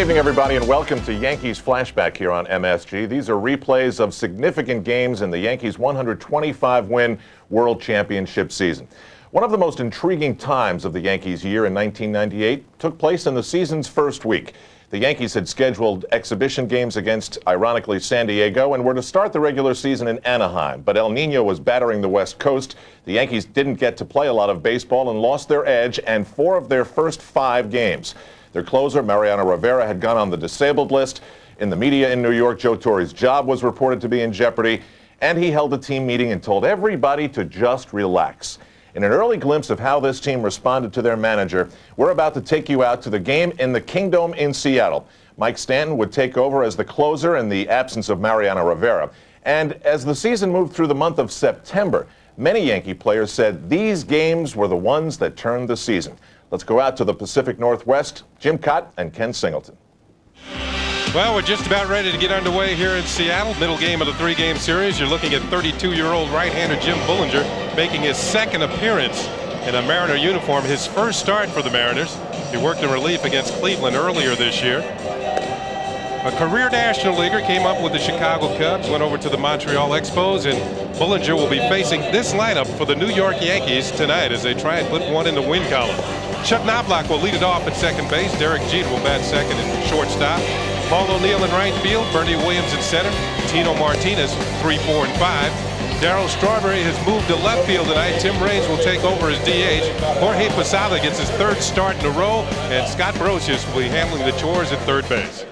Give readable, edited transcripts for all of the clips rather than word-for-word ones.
evening, everybody, and welcome to Yankees Flashback here on MSG. These are replays of significant games in the Yankees' 125-win World Championship season. One of the most intriguing times of the Yankees' year in 1998 took place in the season's first week. The Yankees had scheduled exhibition games against, ironically, San Diego and were to start the regular season in Anaheim. But El Nino was battering the West Coast. The Yankees didn't get to play a lot of baseball and lost their edge and 4 of their first 5 games. Their closer, Mariano Rivera, had gone on the disabled list. In the media in New York, Joe Torre's job was reported to be in jeopardy, and he held a team meeting and told everybody to just relax. In an early glimpse of how this team responded to their manager, we're about to take you out to the game in the Kingdome in Seattle. Mike Stanton would take over as the closer in the absence of Mariano Rivera. And as the season moved through the month of September, many Yankee players said these games were the ones that turned the season. Let's go out to the Pacific Northwest. Jim Cott and Ken Singleton. Well, we're just about ready to get underway here in Seattle. Middle game of the 3-game series. You're looking at 32-year-old right-hander Jim Bullinger making his second appearance in a Mariner uniform, his first start for the Mariners. He worked in relief against Cleveland earlier this year. A career National Leaguer came up with the Chicago Cubs, went over to the Montreal Expos, and Bullinger will be facing this lineup for the New York Yankees tonight as they try and put one in the win column. Chuck Knobloch will lead it off at second base. Derek Jeter will bat second and shortstop. Paul O'Neill in right field. Bernie Williams in center. Tino Martinez 3, 4, and 5. Darryl Strawberry has moved to left field tonight. Tim Raines will take over as DH. Jorge Posada gets his 3rd start in a row, and Scott Brosius will be handling the chores at third base.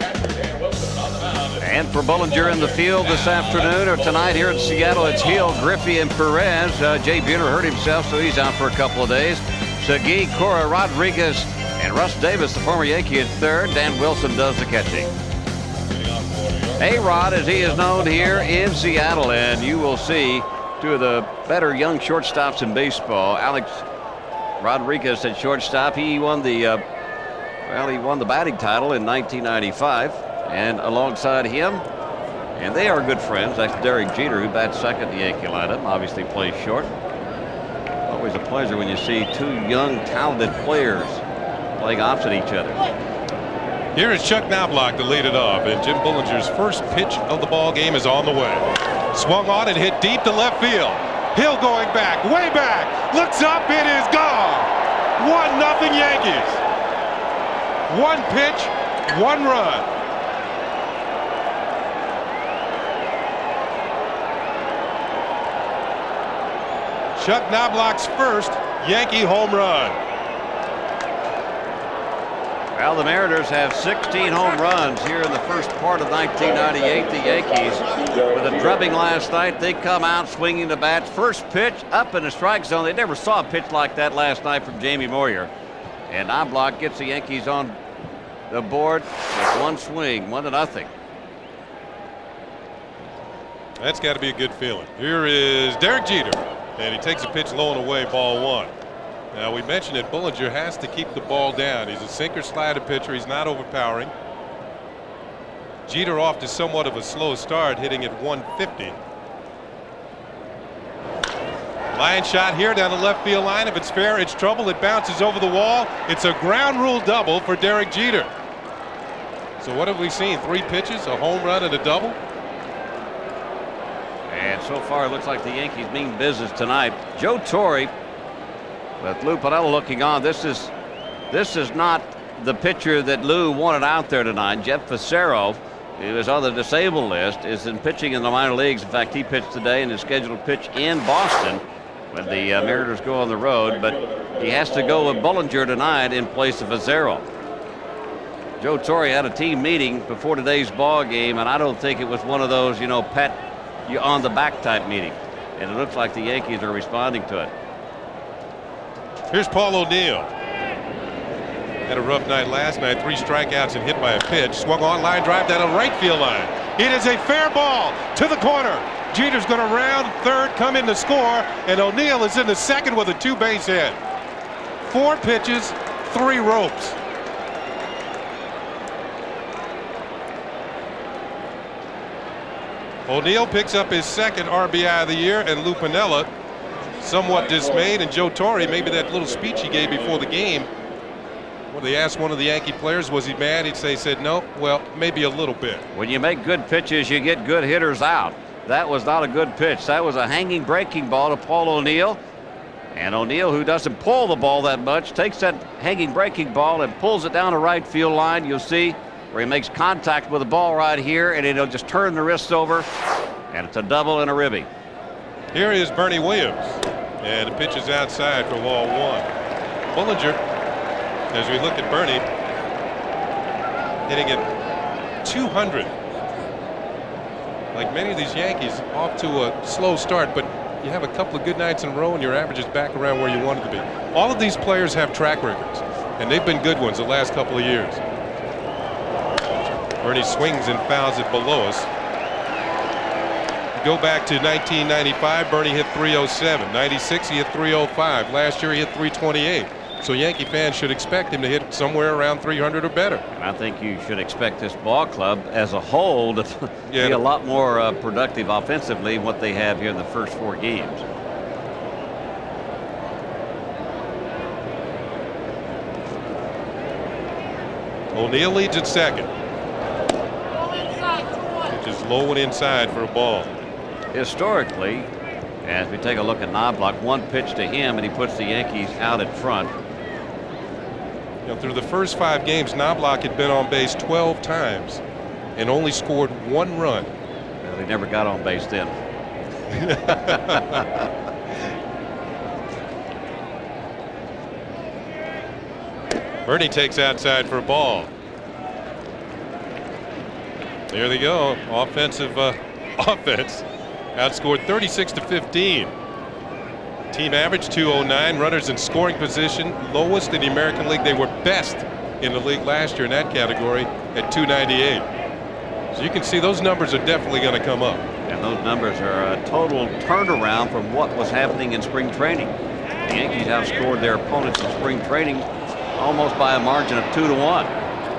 And for Bullinger in the field this afternoon or tonight here in Seattle, it's Hill, Griffey, and Perez. Jay Buhner hurt himself, so he's out for a couple of days. Segui, Cora, Rodriguez, and Russ Davis, the former Yankee, at third. Dan Wilson does the catching. A-Rod, as he is known here in Seattle, and you will see 2 of the better young shortstops in baseball. Alex Rodriguez at shortstop. He won the batting title in 1995, and alongside him, and they are good friends. That's Derek Jeter, who bats second in the Yankee lineup. Obviously plays short. Always a pleasure when you see 2 young, talented players playing opposite each other. Here is Chuck Knobloch to lead it off, and Jim Bullinger's first pitch of the ball game is on the way. Swung on and hit deep to left field. Hill going back, way back, looks up, it is gone. 1-0 Yankees. 1 pitch, 1 run. Chuck Knobloch's first Yankee home run. Well, the Mariners have 16 home runs here in the first part of 1998. The Yankees, with a drubbing last night, they come out swinging the bats. First pitch up in the strike zone. They never saw a pitch like that last night from Jamie Moyer. And Knobloch gets the Yankees on the board with 1 swing, 1-0. That's got to be a good feeling. Here is Derek Jeter, and he takes a pitch low and away, ball 1. Now, we mentioned that Bullinger has to keep the ball down. He's a sinker-slider pitcher. He's not overpowering. Jeter off to somewhat of a slow start, hitting at 150. Line shot here down the left field line. If it's fair, it's trouble. It bounces over the wall. It's a ground rule double for Derek Jeter. So what have we seen? 3 pitches, a home run, and a double? And so far, it looks like the Yankees mean business tonight. Joe Torre, with Lou Piniella looking on. This is not the pitcher that Lou wanted out there tonight. Jeff Fassero, who is on the disabled list, is in pitching in the minor leagues. In fact, he pitched today and is scheduled to pitch in Boston when the Mariners go on the road. But he has to go with Bullinger tonight in place of Fassero. Joe Torre had a team meeting before today's ball game, and I don't think it was one of those, pat you on the back type meeting. And it looks like the Yankees are responding to it. Here's Paul O'Neill. Had a rough night last night. 3 strikeouts and hit by a pitch. Swung on, line drive down the right field line. It is a fair ball to the corner. Jeter's going to round third, come in to score, and O'Neill is in the second with a 2-base hit. 4 pitches, 3 ropes. O'Neill picks up his second RBI of the year, and Lou Piniella somewhat dismayed, and Joe Torre, maybe that little speech he gave before the game When they asked one of the Yankee players, was he mad? He said no. Well, maybe a little bit. When you make good pitches, you get good hitters out. That was not a good pitch. That was a hanging breaking ball to Paul O'Neill. And O'Neill, who doesn't pull the ball that much, takes that hanging breaking ball and pulls it down the right field line. You'll see where he makes contact with the ball right here, and it'll just turn the wrists over. And it's a double and a ribby. Here is Bernie Williams. And the pitch is outside for ball 1. Bullinger, as we look at Bernie, hitting at 200. Like many of these Yankees, off to a slow start, but you have a couple of good nights in a row and your average is back around where you wanted to be. All of these players have track records, and they've been good ones the last couple of years. Bernie swings and fouls it below us. Go back to 1995, Bernie hit 307. 96, he hit 305. Last year, he hit 328. So Yankee fans should expect him to hit somewhere around 300 or better. And I think you should expect this ball club as a whole to be a lot more productive offensively than what they have here in the first 4 games. O'Neill leads at second. Pitch is low and inside for a ball. Historically, as we take a look at Knobloch, 1 pitch to him and he puts the Yankees out in front. You know, through the first 5 games, Knobloch had been on base 12 times and only scored 1 run. Well, he never got on base then. Bernie takes outside for a ball. There they go. Offensive offense. Outscored 36-15. Team average 209. Runners in scoring position, lowest in the American League. They were best in the league last year in that category at 298. So you can see those numbers are definitely going to come up. And those numbers are a total turnaround from what was happening in spring training. The Yankees outscored their opponents in spring training almost by a margin of 2-1.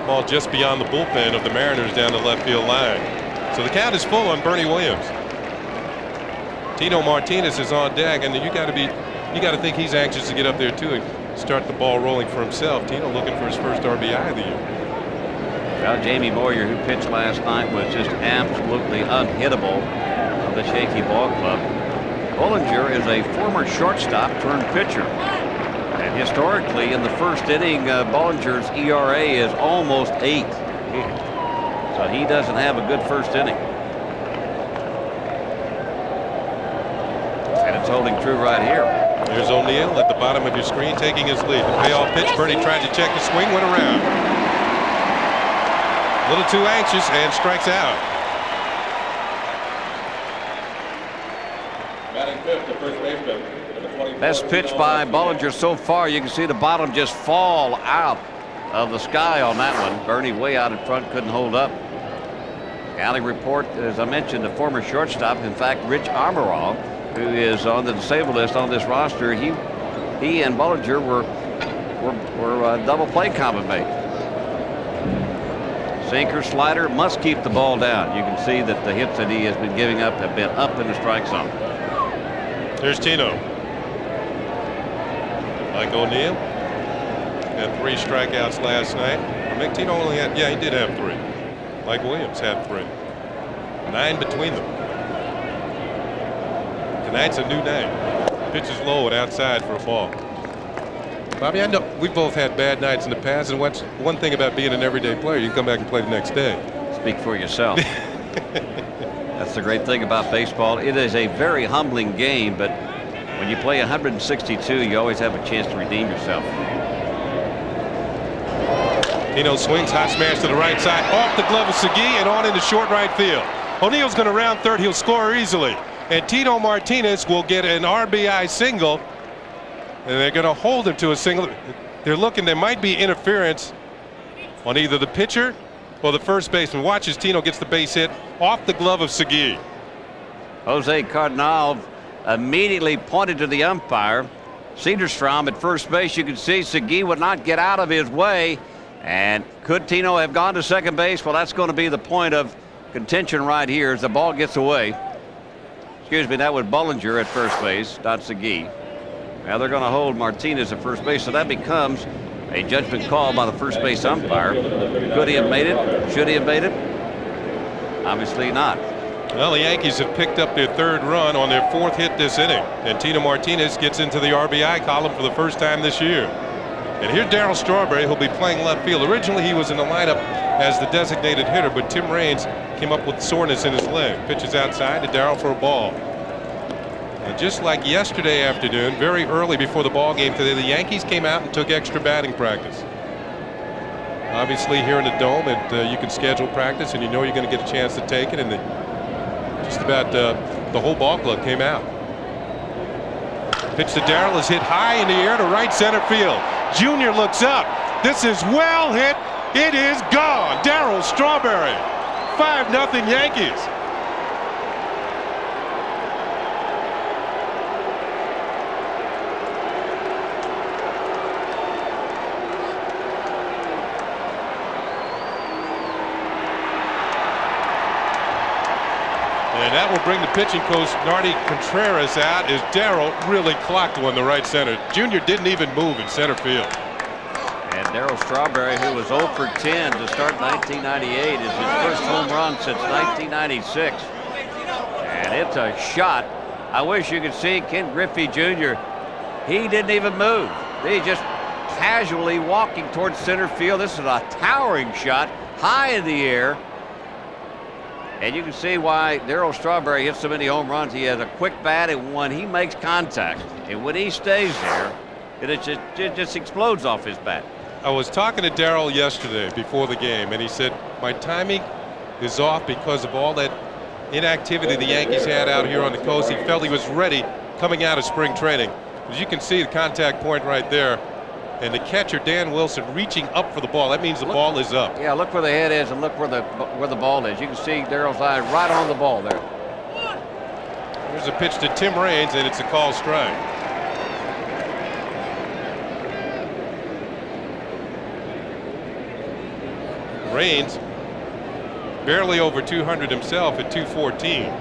Ball just beyond the bullpen of the Mariners down the left field line. So the count is full on Bernie Williams. Tino Martinez is on deck, and you got to think he's anxious to get up there too and start the ball rolling for himself. Tino looking for his first RBI of the year. Well, Jamie Moyer, who pitched last night, was just absolutely unhittable of the Yankee ball club. Bullinger is a former shortstop turned pitcher. And historically, in the first inning, Bullinger's ERA is almost 8. So he doesn't have a good first inning. And it's holding true right here. There's O'Neill at the bottom of your screen taking his lead. The payoff pitch. Bernie tried to check the swing, went around. A little too anxious and strikes out. Batting fifth, the first baseman. Best pitch by Bullinger so far. You can see the bottom just fall out of the sky on that one. Bernie way out in front, couldn't hold up. Scouting report, as I mentioned, the former shortstop, in fact, Rich Armorov, who is on the disabled list on this roster, he and Bullinger were double play combo mate. Sinker, slider, must keep the ball down. You can see that the hits that he has been giving up have been up in the strike zone. There's Tino. Like O'Neill had 3 strikeouts last night. I think Tino only had, he did have 3. Like Williams had 3. 9 between them. Tonight's a new night. Pitch is low and outside for a ball. Bobby, I know we both had bad nights in the past, and what's one thing about being an everyday player, you can come back and play the next day. Speak for yourself. That's the great thing about baseball. It is a very humbling game, but when you play 162, you always have a chance to redeem yourself. Tino swings, hot smash to the right side, off the glove of Segui and on into short right field. O'Neill's going to round third. He'll score easily. And Tino Martinez will get an RBI single. And they're going to hold him to a single. They're looking, there might be interference on either the pitcher or the first baseman. Watch as Tino gets the base hit off the glove of Segui. Jose Cardinal immediately pointed to the umpire. Cedarstrom at first base. You can see Segui would not get out of his way. And could Tino have gone to second base? Well, that's going to be the point of contention right here as the ball gets away. Excuse me, that was Bullinger at first base, not Segui. Now they're going to hold Martinez at first base, so that becomes A judgment call by the first base umpire. Could he have made it? Should he have made it? Obviously not. Well, the Yankees have picked up their 3rd run on their 4th hit this inning, and Tino Martinez gets into the RBI column for the first time this year. And here's Darryl Strawberry, who'll be playing left field. Originally, he was in the lineup as the designated hitter, but Tim Raines came up with soreness in his leg. Pitches outside to Darryl for a ball. And just like yesterday afternoon, very early before the ball game today, the Yankees came out and took extra batting practice. Obviously, here in the Dome, you can schedule practice, and you know you're going to get a chance to take it. And just about the whole ball club came out. Pitch to Darryl is hit high in the air to right center field. Junior looks up. This is well hit. It is gone. Darryl Strawberry. 5-0 Yankees. And that will bring the pitching coach Nardi Contreras out as Darryl really clocked one to right center. Junior didn't even move in center field. And Darryl Strawberry, who was 0 for 10 to start 1998, is his first home run since 1996. And it's a shot. I wish you could see Ken Griffey Jr. He didn't even move. He just casually walking towards center field. This is a towering shot, high in the air. And you can see why Darryl Strawberry hits so many home runs. He has a quick bat, and when he makes contact, and when he stays there, it just explodes off his bat. I was talking to Darryl yesterday before the game, and he said, my timing is off because of all that inactivity the Yankees had out here on the coast. He felt he was ready coming out of spring training. As you can see, the contact point right there, and the catcher, Dan Wilson, reaching up for the ball. That means the ball is up. Yeah, look where the head is and look where the ball is. You can see Darryl's eye right on the ball there. There's a pitch to Tim Raines, and it's a called strike. Raines barely over 200 himself at 214.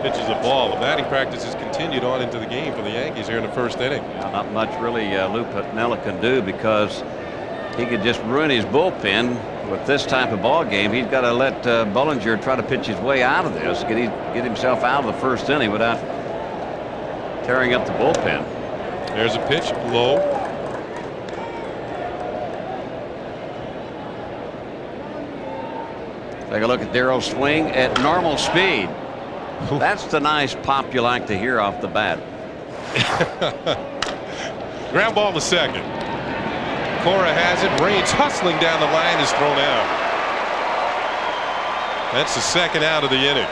Pitches a ball. The batting practice has continued on into the game for the Yankees here in the first inning. Not much really Lou Piniella can do, because he could just ruin his bullpen with this type of ball game. He's got to let Bullinger try to pitch his way out of this, get himself out of the first inning without tearing up the bullpen. There's a pitch low. Take a look at Darryl's swing at normal speed. That's the nice pop you like to hear off the bat. Ground ball to second. Cora has it. Raines hustling down the line is thrown out. That's the second out of the inning.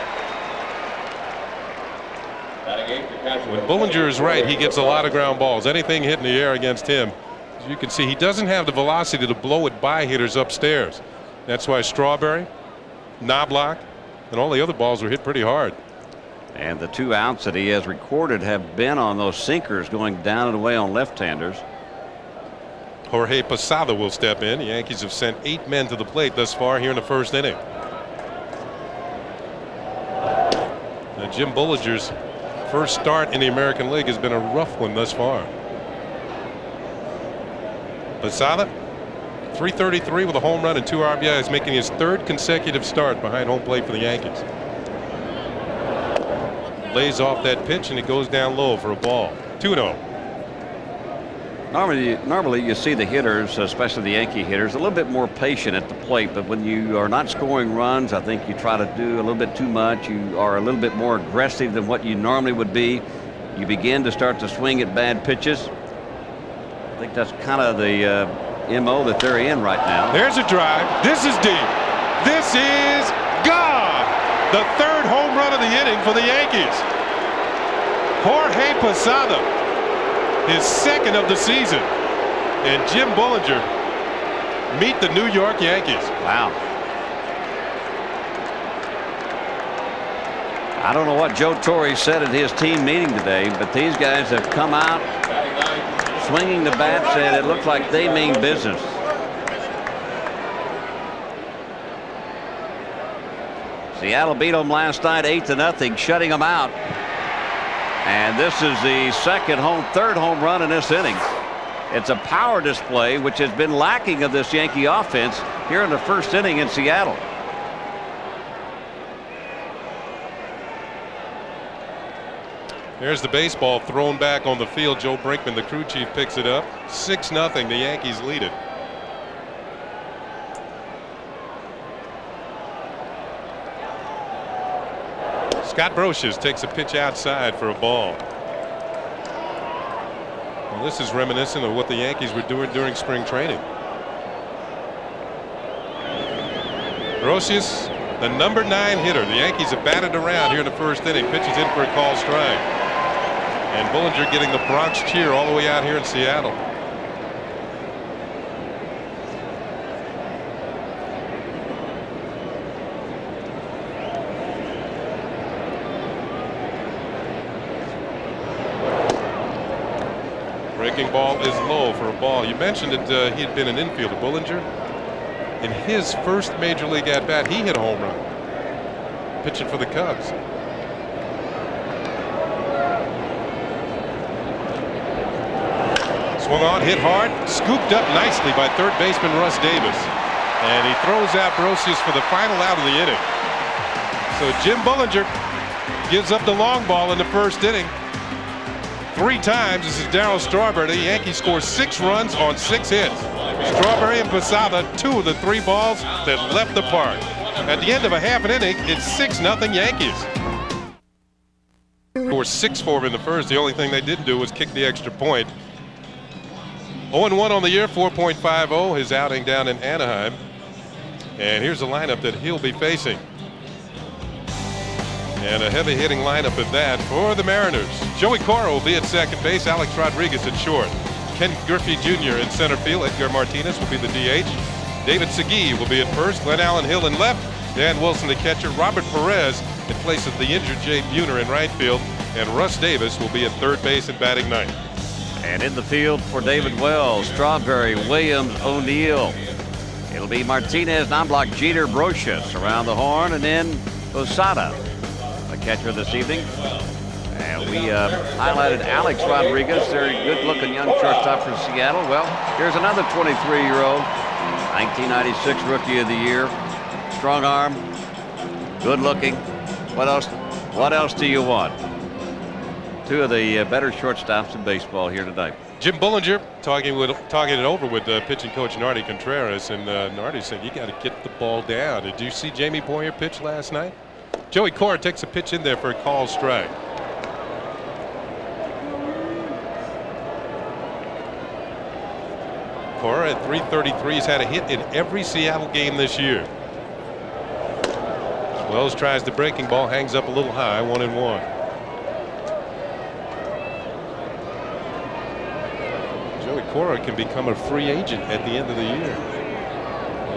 When Bullinger is right, he gets a lot of ground balls. Anything hit in the air against him, as you can see, he doesn't have the velocity to blow it by hitters upstairs. That's why Strawberry, Knobloch, and all the other balls were hit pretty hard. And the 2 outs that he has recorded have been on those sinkers going down and away on left-handers. Jorge Posada will step in. The Yankees have sent 8 men to the plate thus far here in the first inning. Now, Jim Bullinger's first start in the American League has been a rough one thus far. Posada, 333 with a home run and 2 RBIs, making his 3rd consecutive start behind home plate for the Yankees. Lays off that pitch, and it goes down low for a ball. 2-0. Normally you see the hitters, especially the Yankee hitters, a little bit more patient at the plate, but when you are not scoring runs, I think you try to do a little bit too much. You are a little bit more aggressive than what you normally would be. You begin to start to swing at bad pitches. I think that's kind of the MO that they're in right now. There's a drive. This is deep. This is gone. The 3rd home run of the inning for the Yankees. Jorge Posada, his 2nd of the season, and Jim Bullinger meet the New York Yankees. Wow. I don't know what Joe Torre said at his team meeting today, but these guys have come out swinging the bats, and it looks like they mean business. Seattle beat them last night 8-0, shutting them out. And this is the third home run in this inning. It's a power display which has been lacking of this Yankee offense here in the first inning in Seattle. There's the baseball thrown back on the field. Joe Brinkman, the crew chief, picks it up. 6-0. The Yankees lead it. Scott Brosius takes a pitch outside for a ball. Well, this is reminiscent of what the Yankees were doing during spring training. Brosius, the number 9 hitter. The Yankees have batted around here in the first inning. Pitches in for a called strike. And Bullinger getting the Bronx cheer all the way out here in Seattle. Breaking ball is low for a ball. You mentioned that he had been an infielder. Bullinger, in his first major league at bat, he hit a home run pitching for the Cubs. Swung on, hit hard, scooped up nicely by third baseman Russ Davis. And he throws out Brosius for the final out of the inning. So Jim Bullinger gives up the long ball in the first inning 3 times. This is Darryl Strawberry. The Yankees score 6 runs on 6 hits. Strawberry and Posada, 2 of the 3 balls that left the park. At the end of a half an inning, it's 6-0 Yankees. Scored 6 for him in the first. The only thing they didn't do was kick the extra point. 0-1 on the year, 4.50 his outing down in Anaheim. And here's the lineup that he'll be facing. And a heavy hitting lineup at that for the Mariners. Joey Cora will be at second base, Alex Rodriguez at short. Ken Griffey Jr. in center field, Edgar Martinez will be the DH. David Segui will be at first, Glenn Allen Hill in left, Dan Wilson the catcher, Robert Perez in place of the injured Jay Buhner in right field, and Russ Davis will be at third base and batting ninth. And in the field for David Wells, Strawberry, Williams, O'Neill. It'll be Martinez, Knobloch, Jeter, Brosius around the horn, and then Posada, the catcher this evening. And we highlighted Alex Rodriguez, their good-looking young shortstop for Seattle. Well, here's another 23-year-old, 1996 Rookie of the Year. Strong arm, good-looking. What else do you want? 2 of the better shortstops in baseball here tonight. Jim Bullinger talking it over with pitching coach Nardi Contreras, and Nardi said, you got to get the ball down. Did you see Jamie Boyer pitch last night? Joey Cora takes a pitch in there for a called strike. Cora at .333 has had a hit in every Seattle game this year. Wells tries the breaking ball, hangs up a little high, 1-1. Joey Cora can become a free agent at the end of the year.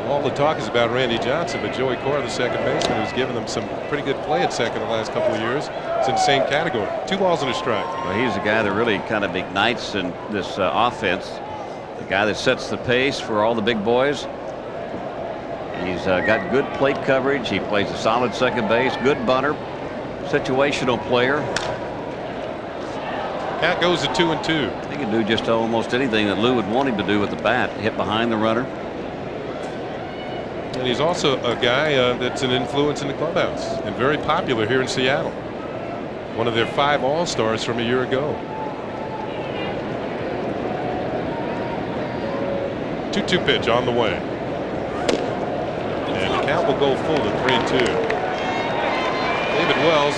All the talk is about Randy Johnson, but Joey Cora, the second baseman, who's given them some pretty good play at second the last couple of years, is in the same category. 2 balls and a strike. Well, he's the guy that really kind of ignites in this offense. The guy that sets the pace for all the big boys. He's got good plate coverage. He plays a solid second base, good bunter, situational player. Count goes to 2-2. He can do just almost anything that Lou would want him to do with the bat. Hit behind the runner. And he's also a guy that's an influence in the clubhouse and very popular here in Seattle. One of their 5 All-Stars from a year ago. 2-2 pitch on the way. And the count will go full to 3-2. David Wells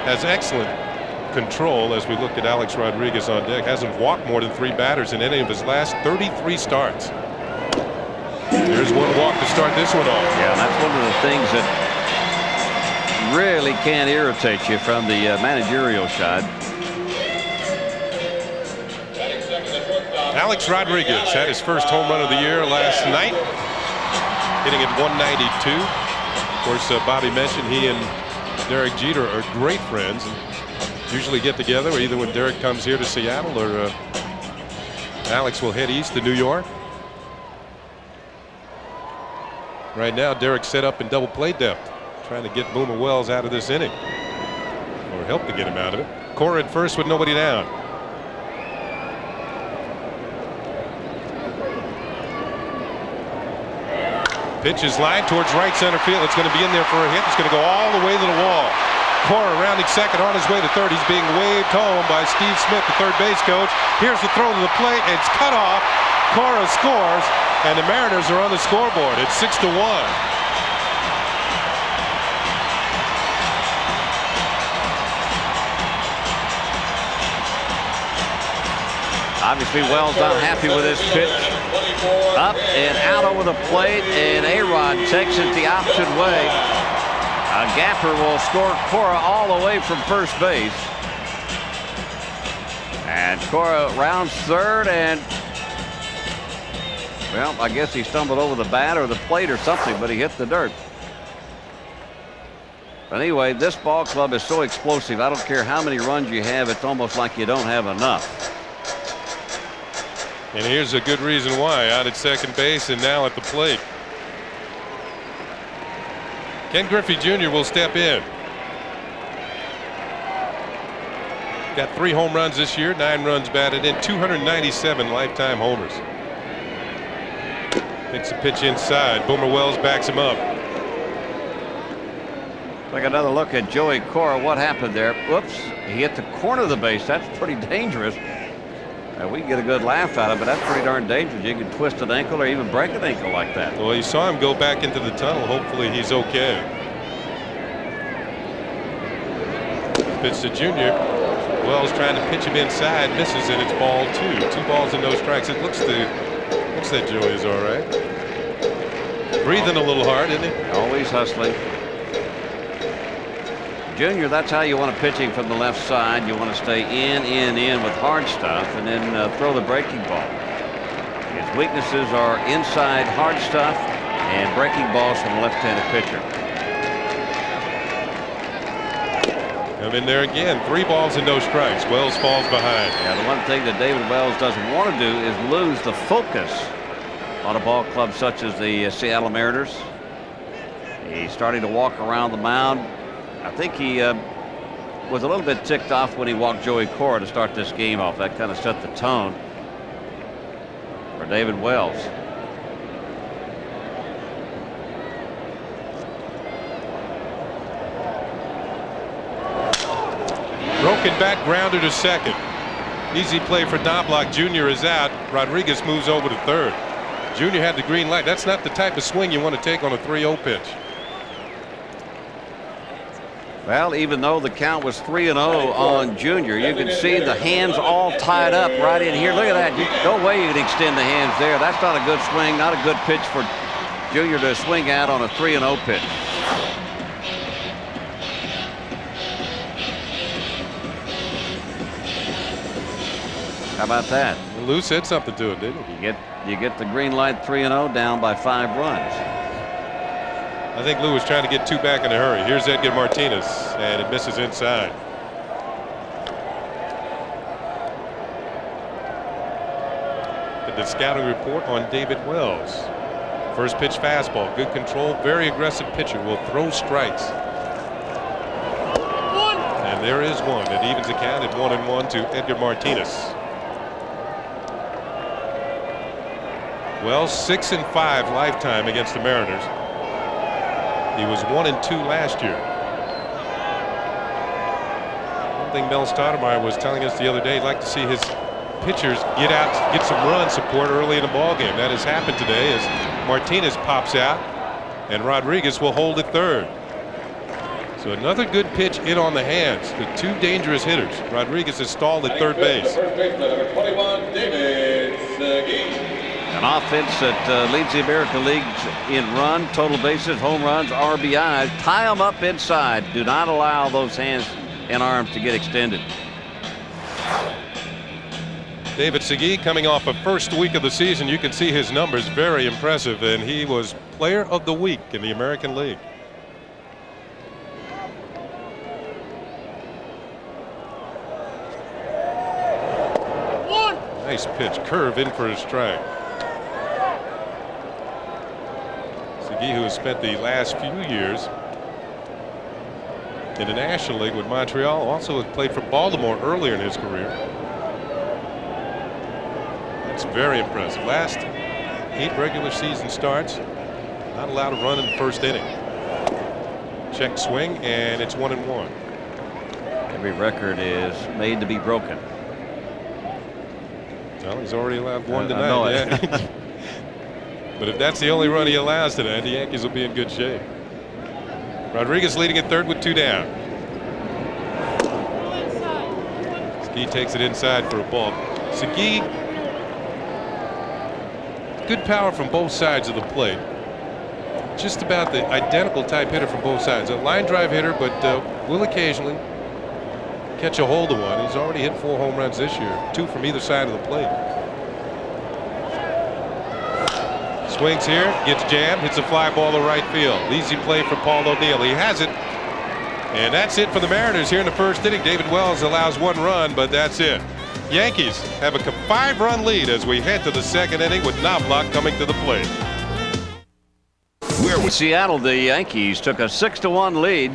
has excellent control as we look at Alex Rodriguez on deck. Hasn't walked more than 3 batters in any of his last 33 starts. There's 1 walk to start this one off. Yeah, that's one of the things that really can irritate you from the managerial side. Alex Rodriguez had his first home run of the year last night, hitting at 192. Of course, Bobby mentioned he and Derek Jeter are great friends and usually get together either when Derek comes here to Seattle or Alex will head east to New York. Right now, Derek's set up in double play depth. trying to get Boomer Wells out of this inning, or help to get him out of it. Torre at first with nobody down. Pitch is lined towards right center field. It's going to be in there for a hit. It's going to go all the way to the wall. Torre rounding second, on his way to third. He's being waved home by Steve Smith, the third base coach. Here's the throw to the plate. It's cut off. Torre scores, and the Mariners are on the scoreboard. It's 6-1. Obviously, Wells not happy with this pitch. Up and out over the plate, and A-Rod takes it the opposite way. Gapper will score Torre all the way from first base. And Torre rounds third, and, well, I guess he stumbled over the bat or the plate or something, but he hit the dirt. But anyway, this ball club is so explosive. I don't care how many runs you have, it's almost like you don't have enough. And here's a good reason why. Out at second base and now at the plate. Ken Griffey Jr. will step in. Got 3 home runs this year, 9 runs batted in, 297 lifetime homers. Takes a pitch inside. Boomer Wells backs him up. Take another look at Joey Torre. What happened there? Whoops. He hit the corner of the base. That's pretty dangerous. We can get a good laugh out of it, but that's pretty darn dangerous. You can twist an ankle or even break an ankle like that. Well, you saw him go back into the tunnel. Hopefully he's okay. Pitch to Junior. Wells trying to pitch him inside, misses, and it's ball 2. 2 balls and no strikes. It looks that Joey's all right. Breathing a little hard, isn't he? Always hustling. Junior, that's how you want to pitch him from the left side. You want to stay in with hard stuff and then throw the breaking ball. His weaknesses are inside hard stuff and breaking balls from a left-handed pitcher. Come in there again. 3 balls and no strikes. Wells falls behind. Yeah, the one thing that David Wells doesn't want to do is lose the focus on a ball club such as the Seattle Mariners. He's starting to walk around the mound. I think he was a little bit ticked off when he walked Joey Torre to start this game off. That kind of set the tone for David Wells. Broken back grounder to second. Easy play for Knobloch. Junior is out. Rodriguez moves over to third. Junior had the green light. That's not the type of swing you want to take on a 3-0 pitch. Well, even though the count was 3-0 on Junior, you can see the hands all tied up right in here. Look at that. No way you can extend the hands there. That's not a good swing, not a good pitch for Junior to swing at on a 3-0 pitch. How about that? Lou said something to it, didn't he? You get the green light 3-0 down by 5 runs. I think Lou was trying to get 2 back in a hurry. Here's Edgar Martinez, and it misses inside. The scouting report on David Wells. First pitch fastball, good control, very aggressive pitcher, will throw strikes. And there is one. It evens the count at 1-1 to Edgar Martinez. Wells 6-5 lifetime against the Mariners. He was 1-2 last year. One thing Mel Stoudemire was telling us the other day, he'd like to see his pitchers get out, get some run support early in the ball game. That has happened today as Martinez pops out and Rodriguez will hold at third. So another good pitch in on the hands. The 2 dangerous hitters. Rodriguez is stalled at third base. Number 21, David MSG. An offense that leads the American League in run, total bases, home runs, RBIs. Tie them up inside. Do not allow those hands and arms to get extended. David MSG coming off a first week of the season. You can see his numbers, very impressive, and he was player of the week in the American League. Nice pitch, curve in for a strike. MSG, who has spent the last few years in the National League with Montreal. Also had played for Baltimore earlier in his career. That's very impressive. Last 8 regular season starts, not allowed to run in the first inning. Check swing, and it's 1-1. Every record is made to be broken. Well, he's already allowed one tonight. I know it. Yeah. But if that's the only run he allows tonight, the Yankees will be in good shape. Rodriguez leading at third with 2 down. Ski takes it inside for a ball. Segui, good power from both sides of the plate. Just about the identical type hitter from both sides. A line drive hitter, but will occasionally catch a hold of one. He's already hit 4 home runs this year, 2 from either side of the plate. Swings here, gets jammed, hits a fly ball to right field. Easy play for Paul O'Neill. He has it. And that's it for the Mariners here in the first inning. David Wells allows 1 run, but that's it. Yankees have a 5-run lead as we head to the second inning with Knobloch coming to the plate. We're with Seattle. The Yankees took a 6-1 lead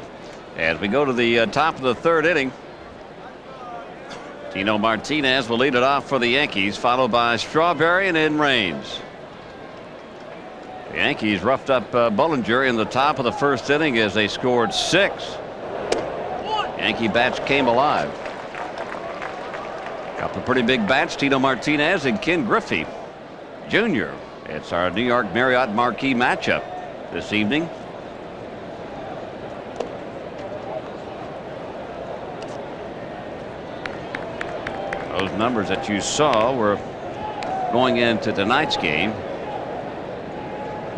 as we go to the top of the 3rd inning. Tino Martinez will lead it off for the Yankees, followed by Strawberry and then Raines. The Yankees roughed up Bullinger in the top of the 1st inning as they scored 6. Yankee bats came alive. Couple of pretty big bats, Tino Martinez and Ken Griffey Jr. It's our New York Marriott marquee matchup this evening. Those numbers that you saw were going into tonight's game.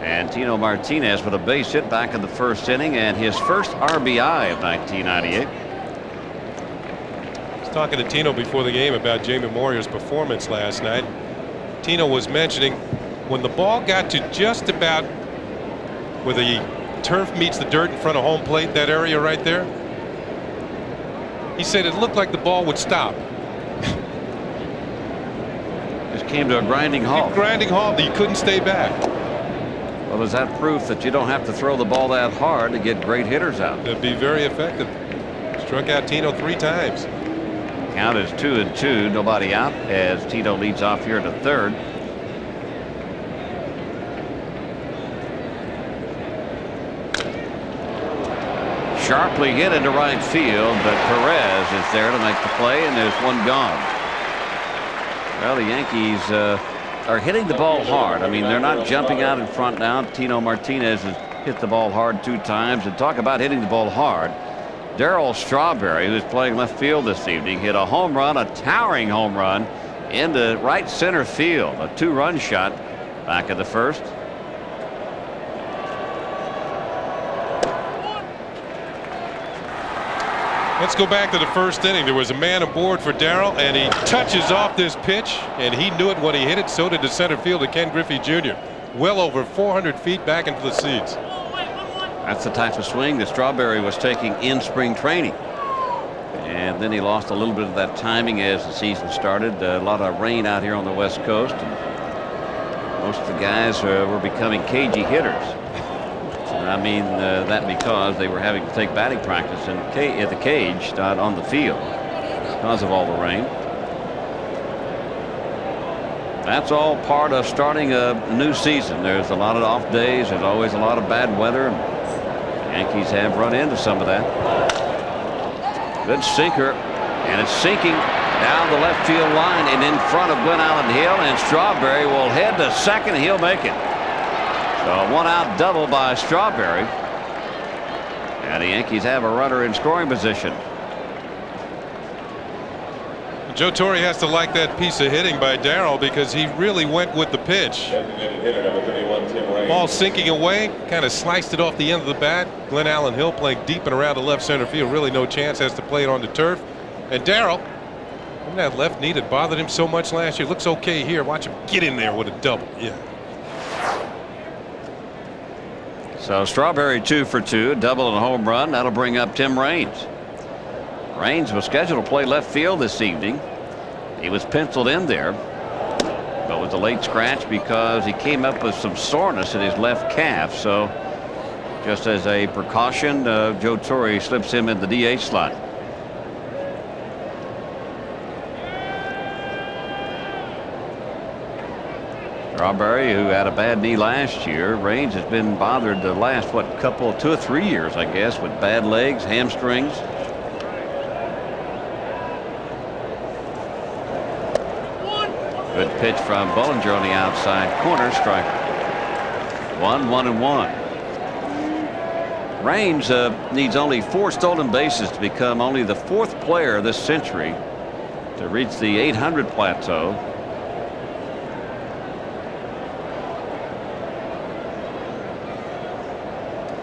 And Tino Martinez with a base hit back in the 1st inning and his first RBI of 1998. I was talking to Tino before the game about Jamie Moyer's performance last night. Tino was mentioning when the ball got to just about where the turf meets the dirt in front of home plate, that area right there, he said it looked like the ball would stop. Just came to a grinding halt. Grinding halt. You couldn't stay back. Well, is that proof that you don't have to throw the ball that hard to get great hitters out? It'd be very effective. Struck out Tino 3 times. Count is 2-2. Nobody out as Tino leads off here to 3rd. Sharply hit into right field, but Perez is there to make the play, and there's 1 gone. Well, the Yankees are hitting the ball hard. I mean, they're not jumping out in front now. Tino Martinez has hit the ball hard 2 times. And talk about hitting the ball hard. Darryl Strawberry, who's playing left field this evening, hit a home run, a towering home run into right center field. A 2-run shot back in the 1st. Let's go back to the 1st inning. There was a man aboard for Darryl, and he touches off this pitch, and he knew it when he hit it. So did the center fielder, Ken Griffey Jr. Well over 400 feet back into the seats. That's the type of swing that Strawberry was taking in spring training. And then he lost a little bit of that timing as the season started. A lot of rain out here on the West Coast. And most of the guys were becoming cagey hitters. And I mean that because they were having to take batting practice at the cage, not on the field, because of all the rain. That's all part of starting a new season. There's a lot of off days. There's always a lot of bad weather. And the Yankees have run into some of that. Good sinker, and it's sinking down the left field line and in front of Glen Allen Hill, and Strawberry will head to second. He'll make it. So a 1-out double by Strawberry, and the Yankees have a runner in scoring position. Joe Torre has to like that piece of hitting by Darryl because he really went with the pitch. Ball sinking away, kind of sliced it off the end of the bat. Glen Allen Hill playing deep and around the left center field. Really no chance, has to play it on the turf. And Darryl, that left knee that bothered him so much last year, looks okay here. Watch him get in there with a double. Yeah. So Strawberry 2 for 2, double and a home run. That'll bring up Tim Raines. Raines was scheduled to play left field this evening. He was penciled in there, but was a late scratch because he came up with some soreness in his left calf. So Just as a precaution, Joe Torre slips him in the DH slot. Strawberry, who had a bad knee last year. Raines has been bothered the last, couple, 2 or 3 years, I guess, with bad legs, hamstrings. Good pitch from Bullinger on the outside corner, striker. 1-1-1. Raines needs only 4 stolen bases to become only the 4th player this century to reach the 800 plateau.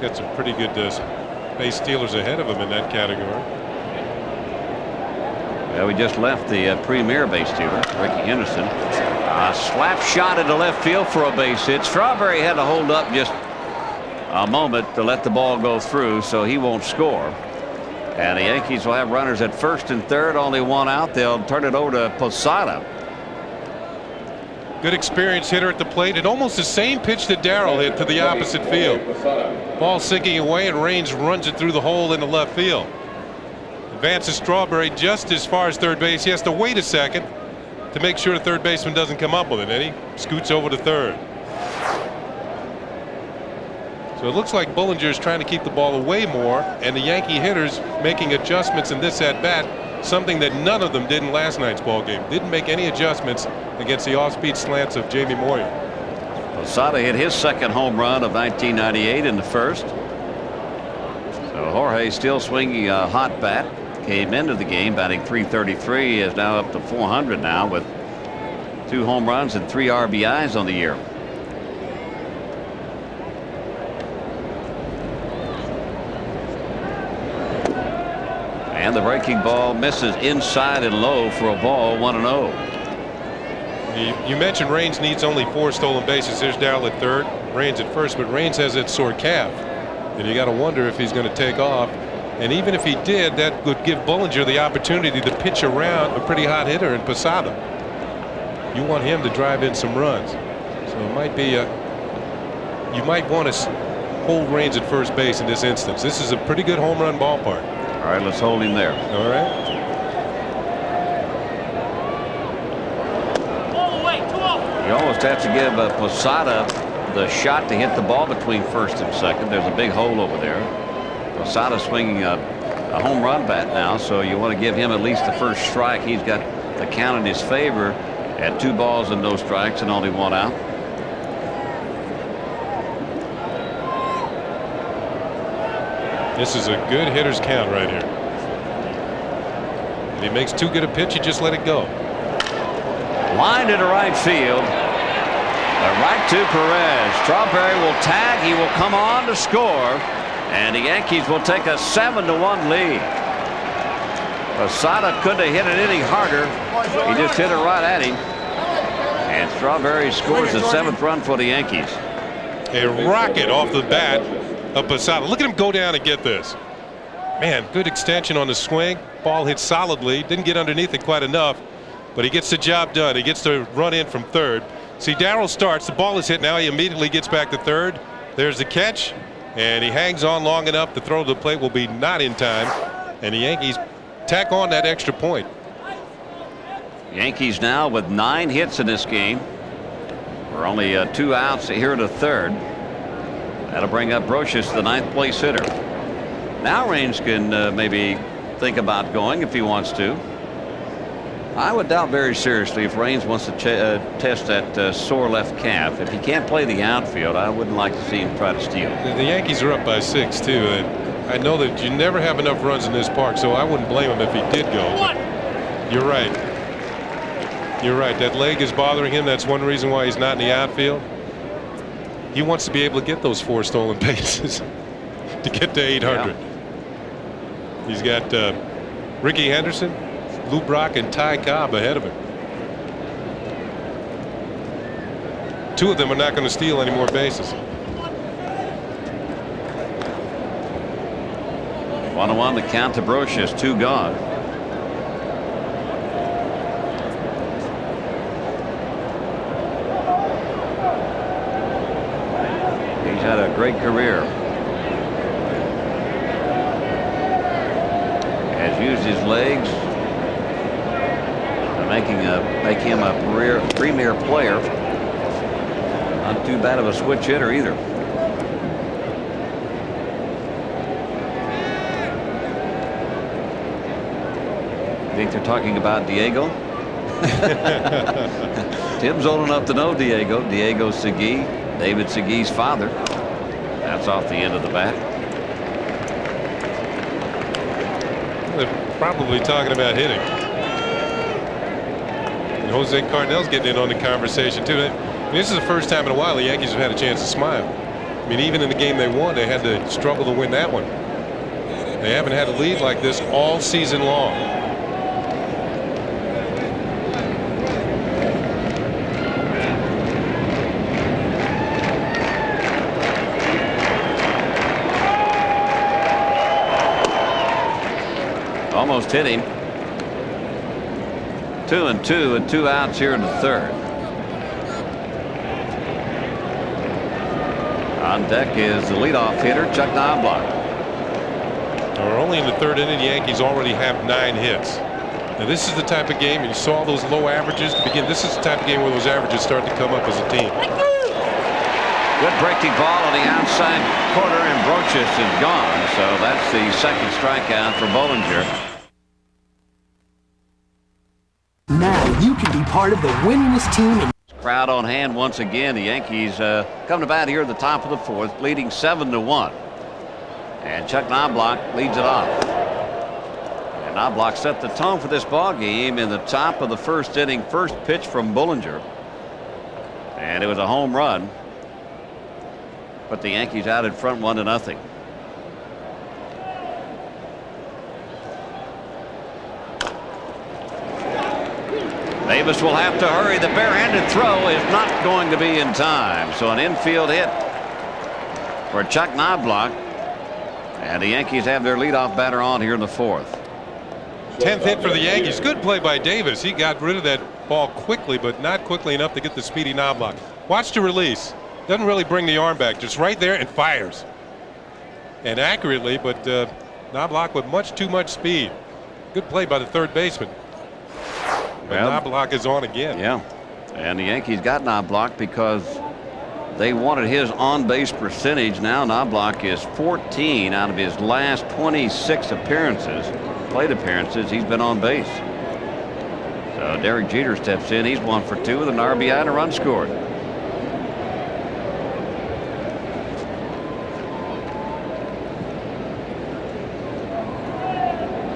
Got some pretty good base stealers ahead of him in that category. Well, we just left the premier base stealer, Ricky Henderson. A slap shot into left field for a base hit. Strawberry had to hold up just a moment to let the ball go through, so he won't score. And the Yankees will have runners at first and third, only 1 out. They'll turn it over to Posada. Good experienced hitter at the plate, and almost the same pitch that Darrell hit to the opposite field. Ball sinking away, and Raines runs it through the hole in the left field. Advances Strawberry just as far as third base. He has to wait a second to make sure the third baseman doesn't come up with it, and he scoots over to third. So it looks like Bullinger is trying to keep the ball away more, and the Yankee hitters making adjustments in this at bat, something that none of them did in last night's ball game. Didn't make any adjustments against the off-speed slants of Jamie Moyer. Posada hit his 2nd home run of 1998 in the 1st. So Jorge still swinging a hot bat. Came into the game batting .333, is now up to .400 now with 2 home runs and 3 RBIs on the year. And the breaking ball misses inside and low for a ball, 1-0. You mentioned Raines needs only 4 stolen bases. There's Darrell at third, Raines at first, but Raines has that sore calf, and you got to wonder if he's going to take off. And even if he did, that would give Bullinger the opportunity to pitch around a pretty hot hitter in Posada. You want him to drive in some runs, so it might be you might want to hold Raines at first base in this instance. This is a pretty good home run ballpark. All right, let's hold him there. All right. You almost have to give Posada the shot to hit the ball between first and second. There's a big hole over there. Posada swinging a home run bat now, so you want to give him at least the first strike. He's got the count in his favor at 2 balls and no strikes and only 1 out. This is a good hitter's count right here. If he makes too good a pitch, you just let it go. Line into right field. Right to Perez. Strawberry will tag. He will come on to score. And the Yankees will take a 7-1 lead. Posada couldn't have hit it any harder. He just hit it right at him. And Strawberry scores the 7th run for the Yankees. A rocket off the bat of Posada. Look at him go down and get this. Man, good extension on the swing. Ball hit solidly. Didn't get underneath it quite enough, but he gets the job done. He gets to run in from third. See, Darrell starts. The ball is hit now. He immediately gets back to third. There's the catch, and he hangs on long enough. The throw to the plate will be not in time, and the Yankees tack on that extra point. Yankees now with 9 hits in this game. We're only 2 outs here to third. That'll bring up Brocious, the 9th place hitter. Now Raines can maybe think about going if he wants to. I would doubt very seriously if Raines wants to test that sore left calf. If he can't play the outfield, I wouldn't like to see him try to steal. The Yankees are up by 6 too, and I know that you never have enough runs in this park, so I wouldn't blame him if he did go. You're right. You're right. That leg is bothering him. That's one reason why he's not in the outfield. He wants to be able to get those 4 stolen bases to get to 800. Yeah. He's got Ricky Henderson, Lou Brock, and Ty Cobb ahead of him. 2 of them are not going to steal any more bases. 1-1 the count to Brocious, 2 gone. He's had a great career. used his legs to make him a premier player. Not too bad of a switch hitter either. I think they're talking about Diego. Tim's old enough to know Diego. Diego Segui, David Segui's father. That's off the end of the bat. They're probably talking about hitting. And Jose Cardinel's getting in on the conversation too. I mean, this is the first time in a while the Yankees have had a chance to smile. I mean, even in the game they won, they had to struggle to win that one. They haven't had a lead like this all season long. Almost hit him. 2-2 and 2 outs here in the third. On deck is the leadoff hitter, Chuck Knobloch. We're only in the third inning. The Yankees already have 9 hits. Now this is the type of game, and you saw those low averages to begin. This is the type of game where those averages start to come up as a team. Good breaking ball on the outside corner, and Brochus is gone. So that's the second strikeout for Bollinger. Now you can be part of the winningest team in Crowd on hand once again. The Yankees come to bat here at the top of the fourth, leading 7-1. And Chuck Knobloch leads it off. And Knobloch set the tone for this ball game in the top of the first inning. First pitch from Bollinger, and it was a home run. Put the Yankees out in front 1-0. Davis will have to hurry. The barehanded throw is not going to be in time. So an infield hit for Chuck Knobloch. And the Yankees have their leadoff batter on here in the fourth. 10th hit for the Yankees. Good play by Davis. He got rid of that ball quickly, but not quickly enough to get the speedy Knobloch. Watch the release. Doesn't really bring the arm back. Just right there and fires. And accurately, but Knobloch with much too much speed. Good play by the third baseman. But Knobloch is on again. Yeah. And the Yankees got Knobloch because they wanted his on-base percentage. Now Knobloch is 14 out of his last 26 plate appearances. He's been on base. So Derek Jeter steps in. He's 1 for 2 with an RBI and a run scored.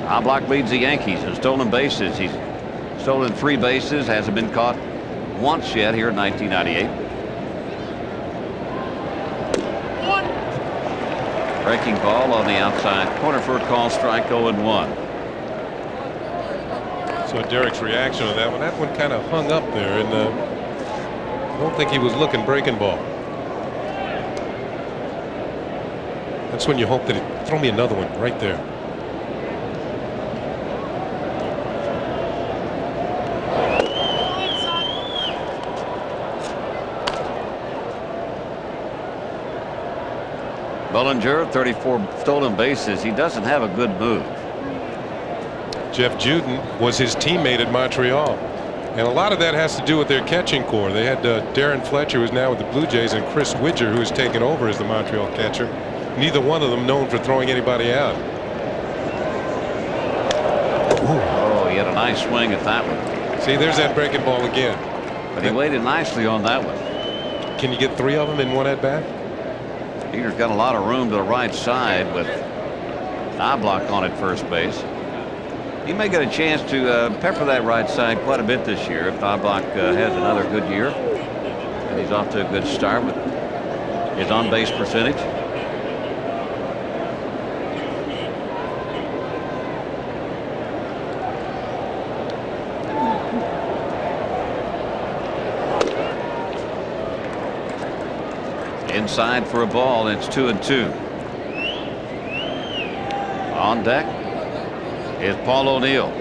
Knobloch leads the Yankees in stolen bases. He's stolen 3 bases, hasn't been caught once yet here in 1998. Breaking ball on the outside corner for a call, strike 0-1. So Derek's reaction on that one kind of hung up there, and I don't think he was looking breaking ball. That's when you hope that he throw me another one right there. Bollinger, 34 stolen bases. He doesn't have a good move. Jeff Juden was his teammate at Montreal, and a lot of that has to do with their catching core. They had Darren Fletcher, who's now with the Blue Jays, and Chris Widger, who has taken over as the Montreal catcher. Neither one of them known for throwing anybody out. Oh, he had a nice swing at that one. See, there's that breaking ball again. But he waited nicely on that one. Can you get 3 of them in one at bat? Peter's got a lot of room to the right side with Knobloch on at first base. He may get a chance to pepper that right side quite a bit this year if Knobloch has another good year. And he's off to a good start with his on-base percentage. Inside for a ball. It's 2-2. On deck is Paul O'Neill.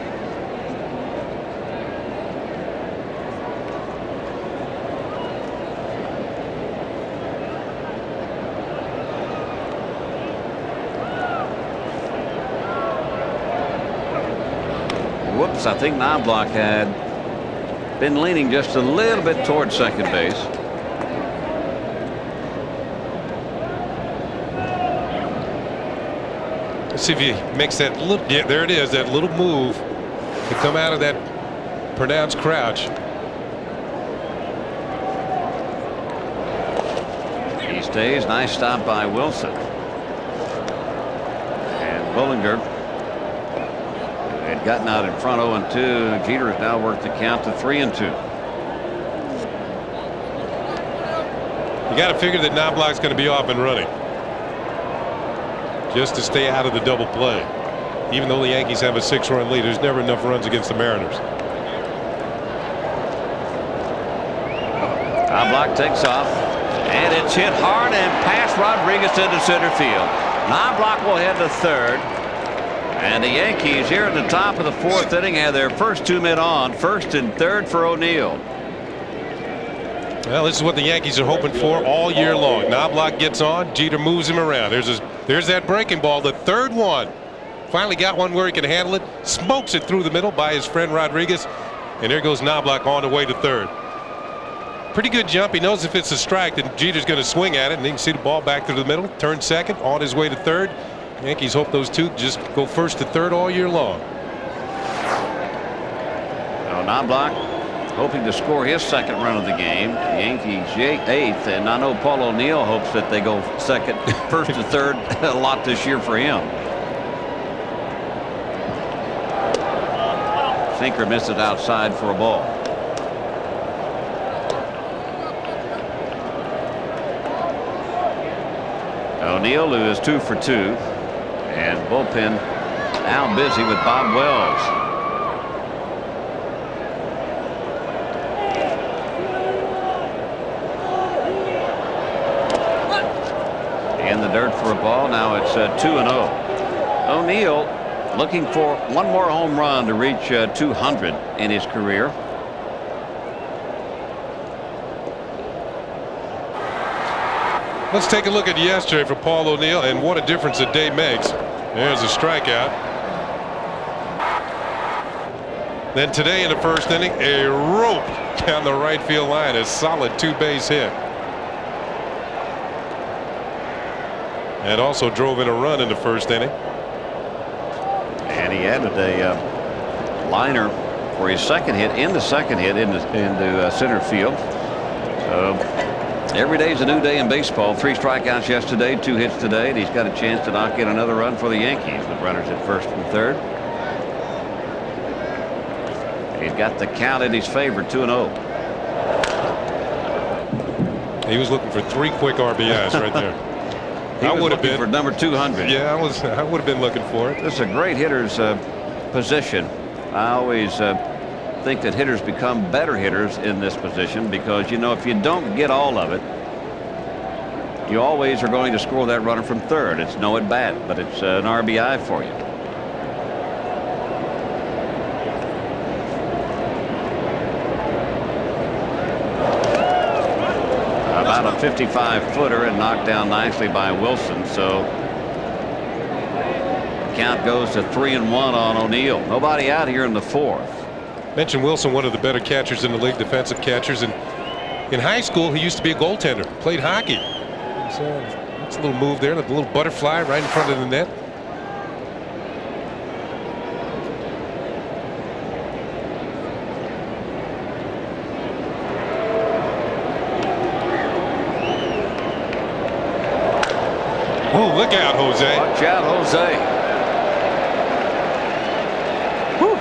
base. I think Knobloch had been leaning just a little bit towards second base. Let's see if he makes that little, yeah, there it is, that little move to come out of that pronounced crouch. He stays. Nice stop by Wilson. And Bullinger had gotten out in front 0-2. Jeter has now worked the count to 3-2. You got to figure that Knobloch's going to be off and running just to stay out of the double play. Even though the Yankees have a 6-run lead, there's never enough runs against the Mariners. Knobloch takes off, and it's hit hard and past Rodriguez into center field. Knobloch will head to third, and the Yankees here at the top of the 4th inning have their first 2 men on. First and third for O'Neill. Well, this is what the Yankees are hoping for all year long. Knobloch gets on, Jeter moves him around. There's that breaking ball, the third one. Finally got one where he can handle it, smokes it through the middle by his friend Rodriguez, and there goes Knobloch on the way to third. Pretty good jump. He knows if it's a strike, then Jeter's going to swing at it, and he can see the ball back through the middle, turn second, on his way to third. Yankees hope those two just go first to third all year long. Now Knobloch hoping to score his second run of the game. The Yankees 8th, and I know Paul O'Neill hopes that they go first to third a lot this year for him. Sinker misses outside for a ball. O'Neill, who is 2 for 2, and bullpen now busy with Bob Wells. In the dirt for a ball. Now it's 2-0. O'Neill looking for one more home run to reach 200 in his career. Let's take a look at yesterday for Paul O'Neill, and what a difference a day makes. There's a strikeout. Then today in the first inning, a rope down the right field line, a solid 2-base hit. And also drove in a run in the first inning. And he added a liner for his second hit into center field. So every day is a new day in baseball. 3 strikeouts yesterday, 2 hits today, and he's got a chance to knock in another run for the Yankees with runners at first and third. He's got the count in his favor, 2-0. He was looking for 3 quick RBIs right there. I would have been for number 200. Yeah, I would have been looking for it. This is a great hitter's position. I always think that hitters become better hitters in this position because, you know, if you don't get all of it, you always are going to score that runner from third. It's no at bat, but it's an RBI for you. About a 55-footer and knocked down nicely by Wilson. So count goes to 3-1 on O'Neill. Nobody out here in the 4th. Mentioned Wilson, one of the better catchers in the league, defensive catchers, and in high school he used to be a goaltender, played hockey. So that's a little move there, a little butterfly right in front of the net. Oh, look out, Jose. Watch out, Jose. Whew.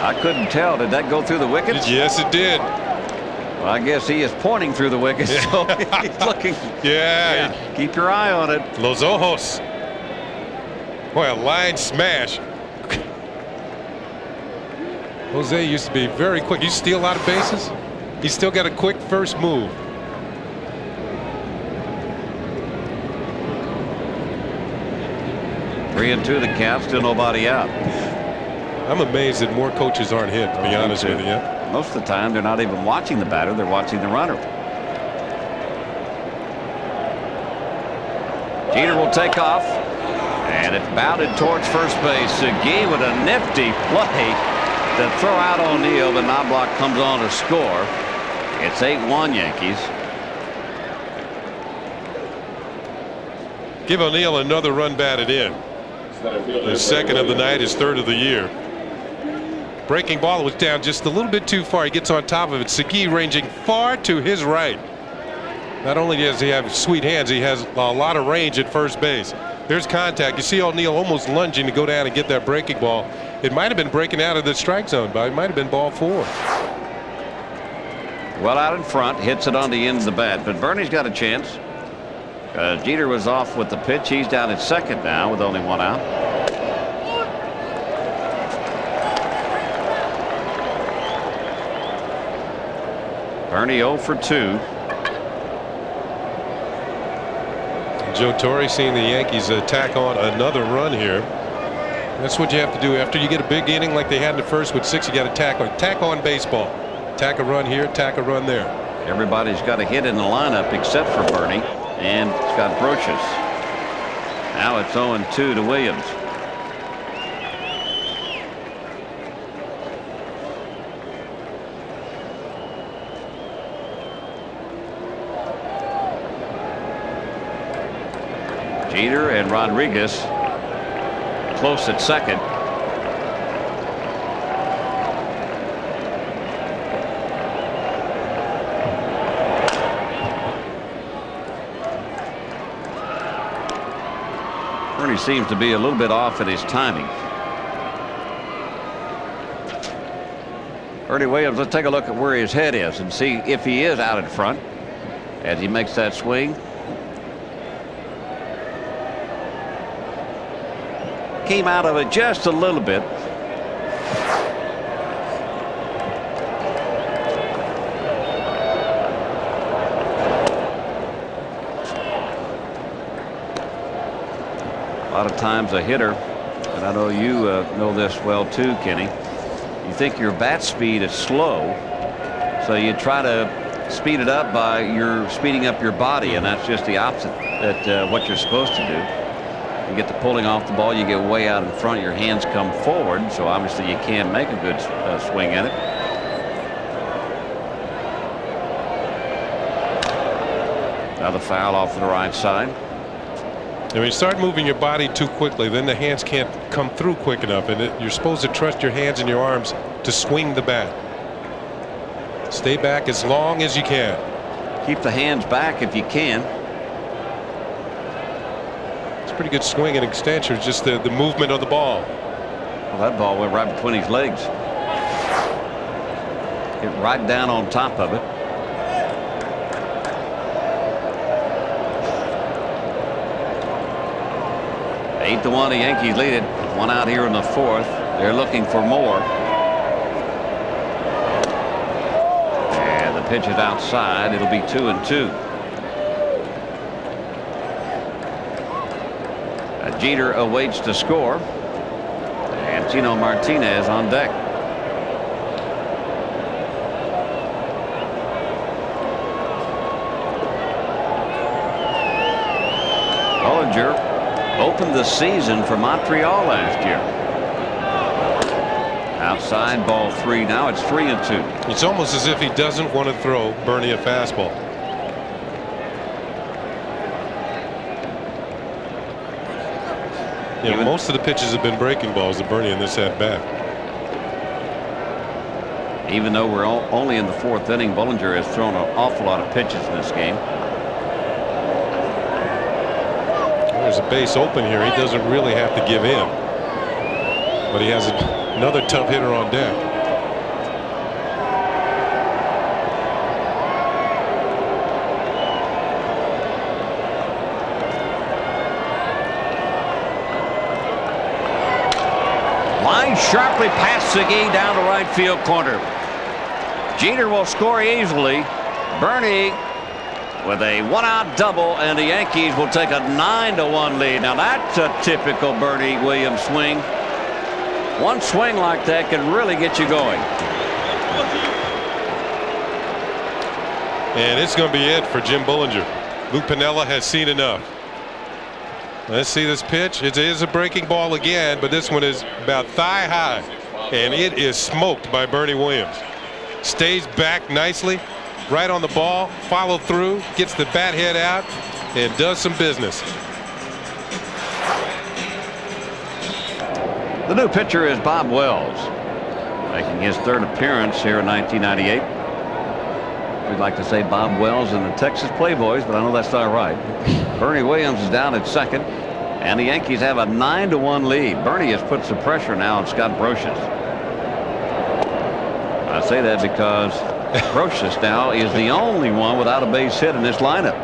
I couldn't tell. Did that go through the wickets? Yes, it did. Well, I guess he is pointing through the wickets. So he's looking. Yeah. Keep your eye on it. Los Ojos. Boy, a line smash. Jose used to be very quick. He used to steal a lot of bases. He's still got a quick first move. Three and 2 the count, still nobody out. I'm amazed that more coaches aren't hit, to be honest with you. Most of the time they're not even watching the batter, they're watching the runner. Jeter will take off, And it's bounded towards first base. MSG with a nifty play to throw out O'Neill. The Knobloch comes on to score. It's 8-1 Yankees. Give O'Neill another run batted in. His second of the night, his third of the year. Breaking ball was down just a little bit too far. He gets on top of it. MSG ranging far to his right. Not only does he have sweet hands, he has a lot of range at first base. There's contact. You see O'Neill almost lunging to go down and get that breaking ball. It might have been breaking out of the strike zone, but it might have been ball 4. Well out in front, hits it on the end of the bat, but Bernie's got a chance. Jeter was off with the pitch. He's down at second now with only 1 out. Bernie 0 for 2. Joe Torre seeing the Yankees tack on another run here. That's what you have to do after you get a big inning like they had in the first with 6. You got to tack on baseball. Tack a run here, tack a run there. Everybody's got a hit in the lineup except for Bernie and Scott Brocious. Now it's 0-2 to Williams. Jeter and Rodriguez close at second. Bernie seems to be a little bit off at his timing. Bernie Williams, let's take a look at where his head is and see if he is out in front as he makes that swing. Came out of it just a little bit. A lot of times a hitter, and I know you know this well too, Kenny, you think your bat speed is slow, so you try to speed it up by speeding up your body, and that's just the opposite that what you're supposed to do. You get to pulling off the ball, you get way out in front, your hands come forward, so obviously you can't make a good swing at it. Another foul off to the right side. And when you start moving your body too quickly, then the hands can't come through quick enough, and you're supposed to trust your hands and your arms to swing the bat. Stay back as long as you can. Keep the hands back if you can. Pretty good swing and extension, just the movement of the ball. Well, that ball went right between his legs. Hit right down on top of it. Eight to 1, the Yankees lead it. 1 out here in the 4th. They're looking for more. And the pitch is outside. It'll be 2-2. Jeter awaits to score, and Tino Martinez on deck. Bollinger opened the season for Montreal last year. Outside, ball 3. Now it's 3-2. It's almost as if he doesn't want to throw Bernie a fastball. Yeah, most of the pitches have been breaking balls to Bernie in this at bat. Even though we're only in the 4th inning, Bollinger has thrown an awful lot of pitches in this game. There's a base open here. He doesn't really have to give in, but he has another tough hitter on deck. Sharply past MSG down to right field corner. Jeter will score easily. Bernie with a 1-out double, and the Yankees will take a 9-1 lead. Now that's a typical Bernie Williams swing. One swing like that can really get you going. And it's going to be it for Jim Bollinger. Lou Piniella has seen enough. Let's see this pitch. It is a breaking ball again, but this one is about thigh high, and it is smoked by Bernie Williams. Stays back nicely, right on the ball, follow through, gets the bat head out, and does some business. The new pitcher is Bob Wells, making his third appearance here in 1998. We'd like to say Bob Wells and the Texas Playboys, but I know that's not right. Bernie Williams is down at second, and the Yankees have a 9-1 lead. Bernie has put some pressure now on Scott Brocious. I say that because Brocious now is the only one without a base hit in this lineup.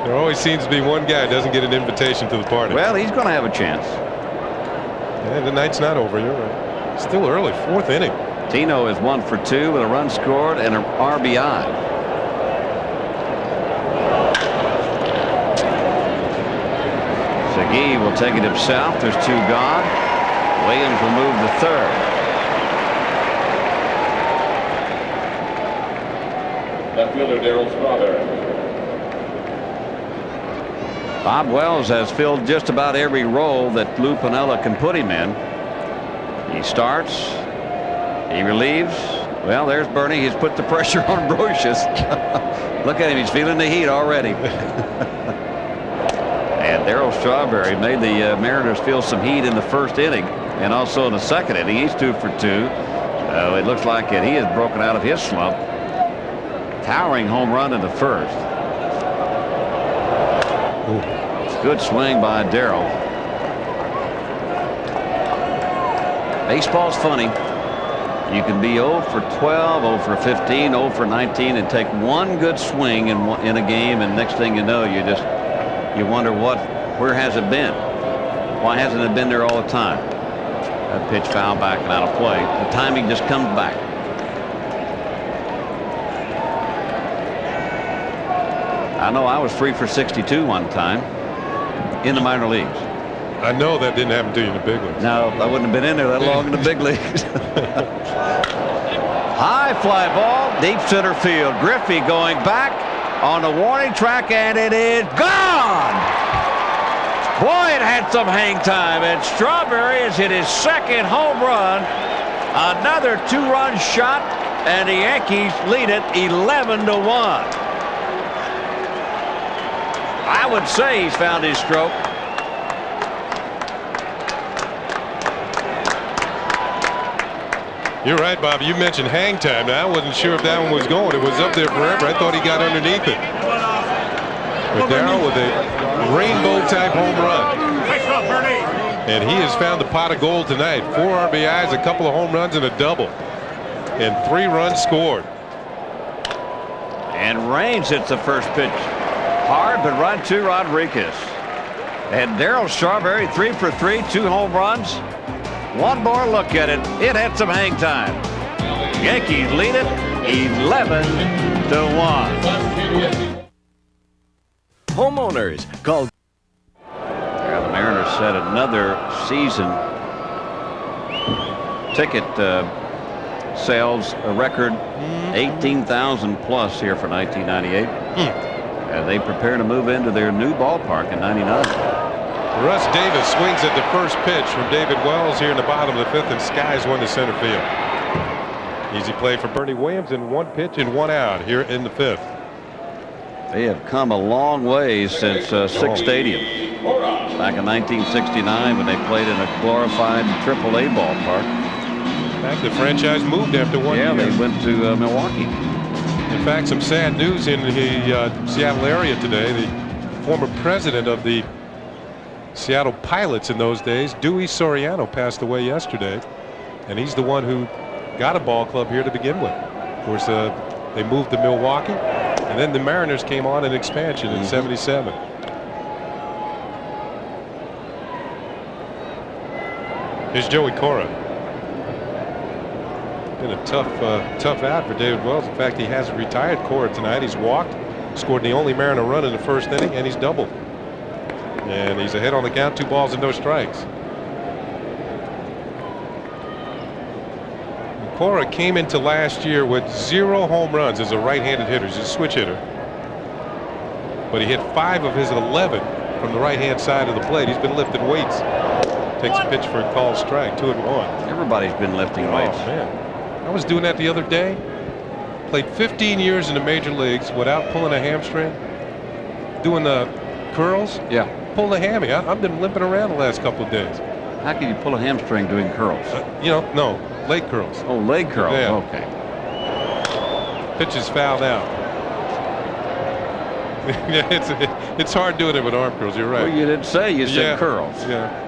There always seems to be one guy who doesn't get an invitation to the party. Well, he's going to have a chance. Yeah, the night's not over. You're right. Still early, fourth inning. Tino is 1 for 2 with a run scored and an RBI. Segui will take it himself. There's 2 gone. Williams will move to third. Left fielder Darryl Strawberry. Bob Wells has filled just about every role that Lou Piniella can put him in. He starts. He relieves. Well, there's Bernie. He's put the pressure on Brocious. Look at him. He's feeling the heat already. And Darryl Strawberry made the Mariners feel some heat in the first inning and also in the second inning. He's 2 for 2. It looks like he has broken out of his slump. Towering home run in the first. Good swing by Darryl. Baseball's funny. You can be 0 for 12, 0 for 15, 0 for 19, and take one good swing in a game, and next thing you know, you wonder where has it been? Why hasn't it been there all the time? That pitch foul back and out of play. The timing just comes back. I know I was 3 for 62 one time in the minor leagues. I know that didn't happen to you in the big leagues. No, I wouldn't have been in there that long in the big leagues. High fly ball, deep center field. Griffey going back on the warning track, and it is gone. Boy, it had some hang time, and Strawberry has hit his second home run. Another 2-run shot, and the Yankees lead it 11-1. I would say he's found his stroke. You're right, Bob. You mentioned hang time. Now, I wasn't sure if that one was going. It was up there forever. I thought he got underneath it. But Darryl with a rainbow-type home run. And he has found the pot of gold tonight. 4 RBIs, a couple of home runs, and a double. And 3 runs scored. And Raines hits the first pitch. Hard, but right to Rodriguez. And Darryl Strawberry 3 for 3, 2 home runs. One more look at it. It had some hang time. Yankees lead it 11-1. Homeowners, call. Yeah, the Mariners set another season ticket sales a record 18,000 plus here for 1998. As they prepare to move into their new ballpark in 99. Russ Davis swings at the first pitch from David Wells here in the bottom of the 5th, and skies one to center field. Easy play for Bernie Williams, and 1 pitch and 1 out here in the 5th. They have come a long way since Sick Stadium. Back in 1969 when they played in a glorified AAA ballpark. In fact, the franchise moved after 1 year. Yeah, they went to Milwaukee. In fact, some sad news in the Seattle area today. The former president of the Seattle Pilots in those days, Dewey Soriano, passed away yesterday, and he's the one who got a ball club here to begin with. Of course, they moved to Milwaukee, and then the Mariners came on in expansion in '77. Here's Joey Torre. Been a tough out for David Wells. In fact, he hasn't retired Torre tonight. He's walked, scored the only Mariner run in the first inning, and he's doubled. And he's ahead on the count, 2 balls and no strikes. Cora came into last year with 0 home runs as a right-handed hitter. He's a switch hitter. But he hit 5 of his 11 from the right-hand side of the plate. He's been lifting weights. Takes a pitch for a called strike. 2-1. Everybody's been lifting weights. Oh, man. I was doing that the other day. Played 15 years in the major leagues without pulling a hamstring. Doing the curls. Yeah. Pulled a hammy. I've been limping around the last couple of days. How can you pull a hamstring doing curls? No, leg curls. Oh, leg curls. Yeah. Okay. Pitch is fouled out. It's hard doing it with arm curls. You're right. Well, you didn't say. You said curls. Yeah.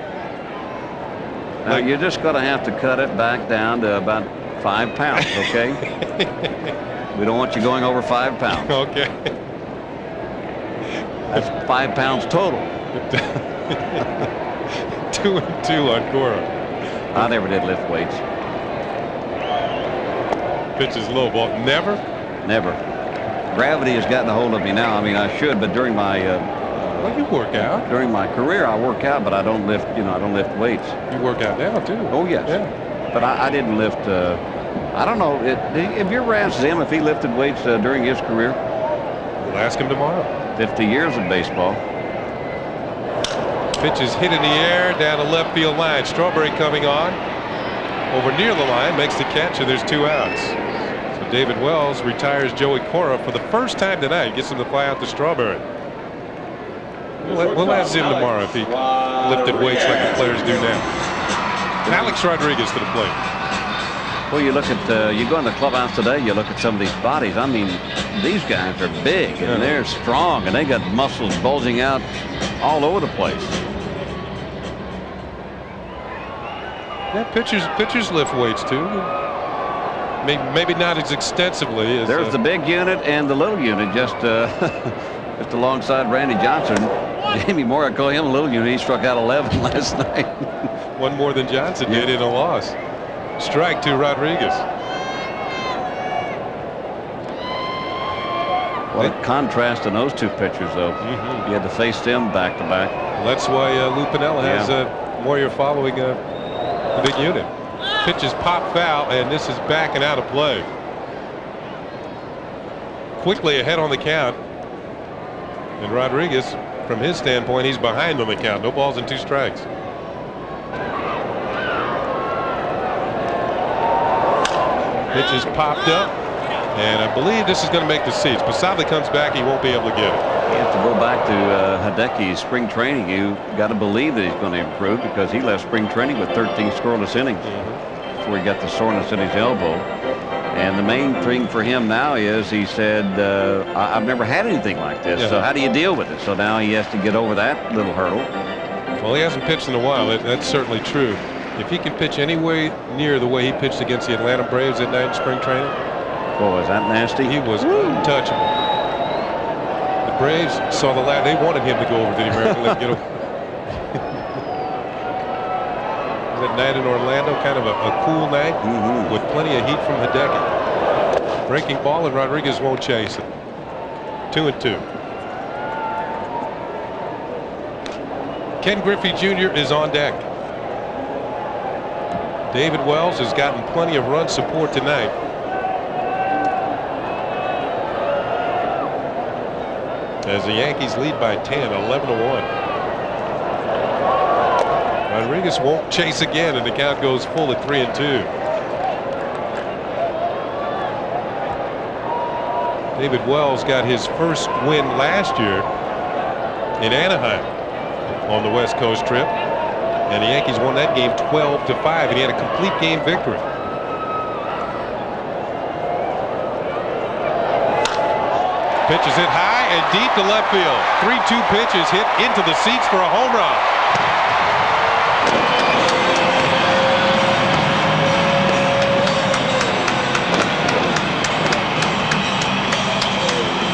Now you're just going to have to cut it back down to about 5 pounds, okay? We don't want you going over 5 pounds. Okay. That's 5 pounds total. 2-2 on Cora. I never did lift weights. Pitch is low ball. Never? Never. Gravity has gotten a hold of me now. I mean, I should, but during my well, you work out. During my career, I work out, but I don't lift. I don't lift weights. You work out now too. Oh yes. Yeah. But I didn't lift. I don't know. Have you ever asked him if he lifted weights during his career? We'll ask him tomorrow. 50 years of baseball. Pitch is hit in the air down the left field line. Strawberry coming on over near the line, makes the catch, and there's 2 outs. So David Wells retires Joey Cora for the first time tonight. Gets him to fly out to Strawberry. We'll ask him tomorrow if he lifted weights like the players do now. Alex Rodriguez to the plate. Well, you look at you go in the clubhouse today. You look at some of these bodies. I mean, these guys are big and they're strong, and they got muscles bulging out all over the place. Yeah, pitchers lift weights too. Maybe not as extensively as. There's the big unit and the little unit just just alongside Randy Johnson. Jamie Moore, I call him a little unit. He struck out 11 last night. One more than Johnson did in a loss. Strike to Rodriguez. What a contrast in those 2 pitchers, though. You had to face them back to back. Well, that's why Lou Piniella has Moyer following the big unit. Pitches pop foul, and this is backing out of play. Quickly ahead on the count. And Rodriguez, from his standpoint, he's behind on the count. No balls and 2 strikes. Pitch is popped up, and I believe this is going to make the seats. Basabe comes back, he won't be able to get it. You have to go back to Hideki's spring training. You got to believe that he's going to improve, because he left spring training with 13 scoreless innings before he got the soreness in his elbow. And the main thing for him now is, he said, I've never had anything like this. So how do you deal with it? So now he has to get over that little hurdle. Well, he hasn't pitched in a while. That's certainly true. If he can pitch any way near the way he pitched against the Atlanta Braves that night in spring training. Oh, was that nasty? He was untouchable. The Braves saw the lad. They wanted him to go over to the American League. Get over. That night in Orlando, kind of a cool night with plenty of heat from Hideki. Breaking ball, and Rodriguez won't chase it. 2-2. Ken Griffey Jr. is on deck. David Wells has gotten plenty of run support tonight. As the Yankees lead by 10, 11-1. Rodriguez won't chase again, and the count goes full at 3-2. David Wells got his first win last year in Anaheim on the West Coast trip, and the Yankees won that game 12-5, and he had a complete game victory. Pitch is hit high and deep to left field. 3-2 pitch is hit into the seats for a home run.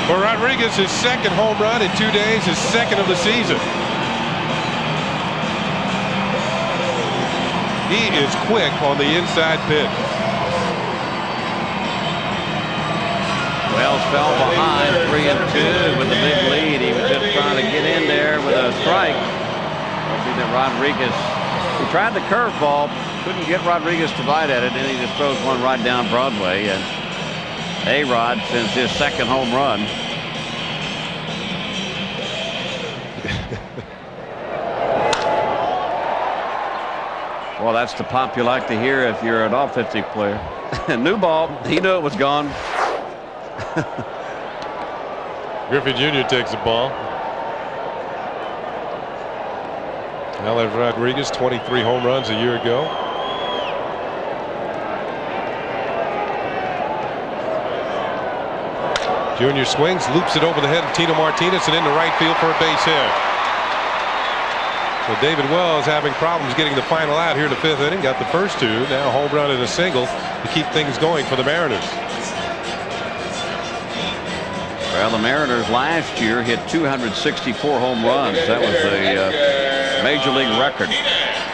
For Rodriguez, his second home run in 2 days, his second of the season. He is quick on the inside pitch. Wells fell behind 3-2 with a big lead. He was just trying to get in there with a strike. Hoping that Rodriguez, he tried the curveball, couldn't get Rodriguez to bite at it, and he just throws one right down Broadway. And A-Rod sends his second home run. Well, that's the pop you like to hear if you're an offensive player. New ball. He knew it was gone. Griffey Jr. takes the ball. Alex Rodriguez, 23 home runs a year ago. Junior swings, loops it over the head of Tino Martinez and into right field for a base hit. So David Wells having problems getting the final out here in the 5th inning. Got the first 2. Now home run and a single to keep things going for the Mariners. Well, the Mariners last year hit 264 home runs. That was a major league record.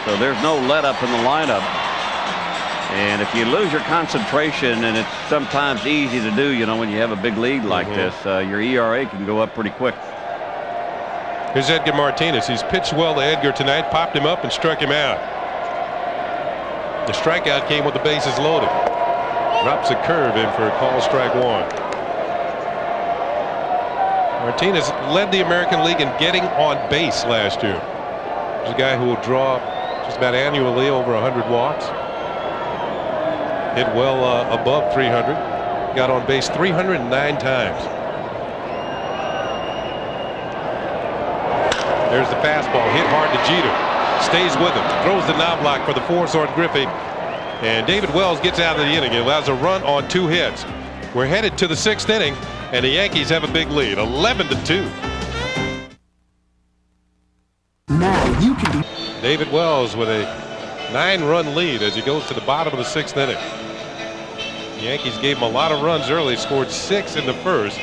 So there's no let up in the lineup. And if you lose your concentration, and it's sometimes easy to do, you know, when you have a big lead like this, your ERA can go up pretty quick. Here's Edgar Martinez. He's pitched well to Edgar tonight, popped him up and struck him out. The strikeout came with the bases loaded. Drops a curve in for a call, strike 1. Martinez led the American League in getting on base last year. He's a guy who will draw just about annually over 100 walks. Hit well above 300. Got on base 309 times. There's the fastball, hit hard to Jeter. Stays with him, throws the knob block for the force on Griffey. And David Wells gets out of the inning. It allows a run on 2 hits. We're headed to the 6th inning, and the Yankees have a big lead, 11-2. Now you can be. David Wells with a 9-run lead as he goes to the bottom of the 6th inning. The Yankees gave him a lot of runs early, scored 6 in the 1st,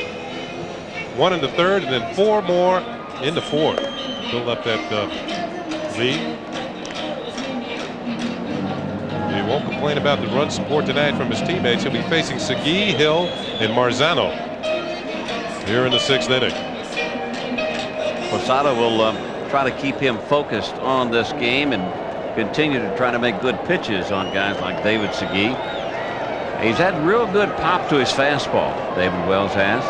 1 in the 3rd, and then 4 more in the 4th. Build up that lead. He won't complain about the run support tonight from his teammates. He'll be facing Segui, Hill, and Marzano here in the 6th inning. Posada will try to keep him focused on this game and continue to try to make good pitches on guys like David Segui. He's had real good pop to his fastball, David Wells has.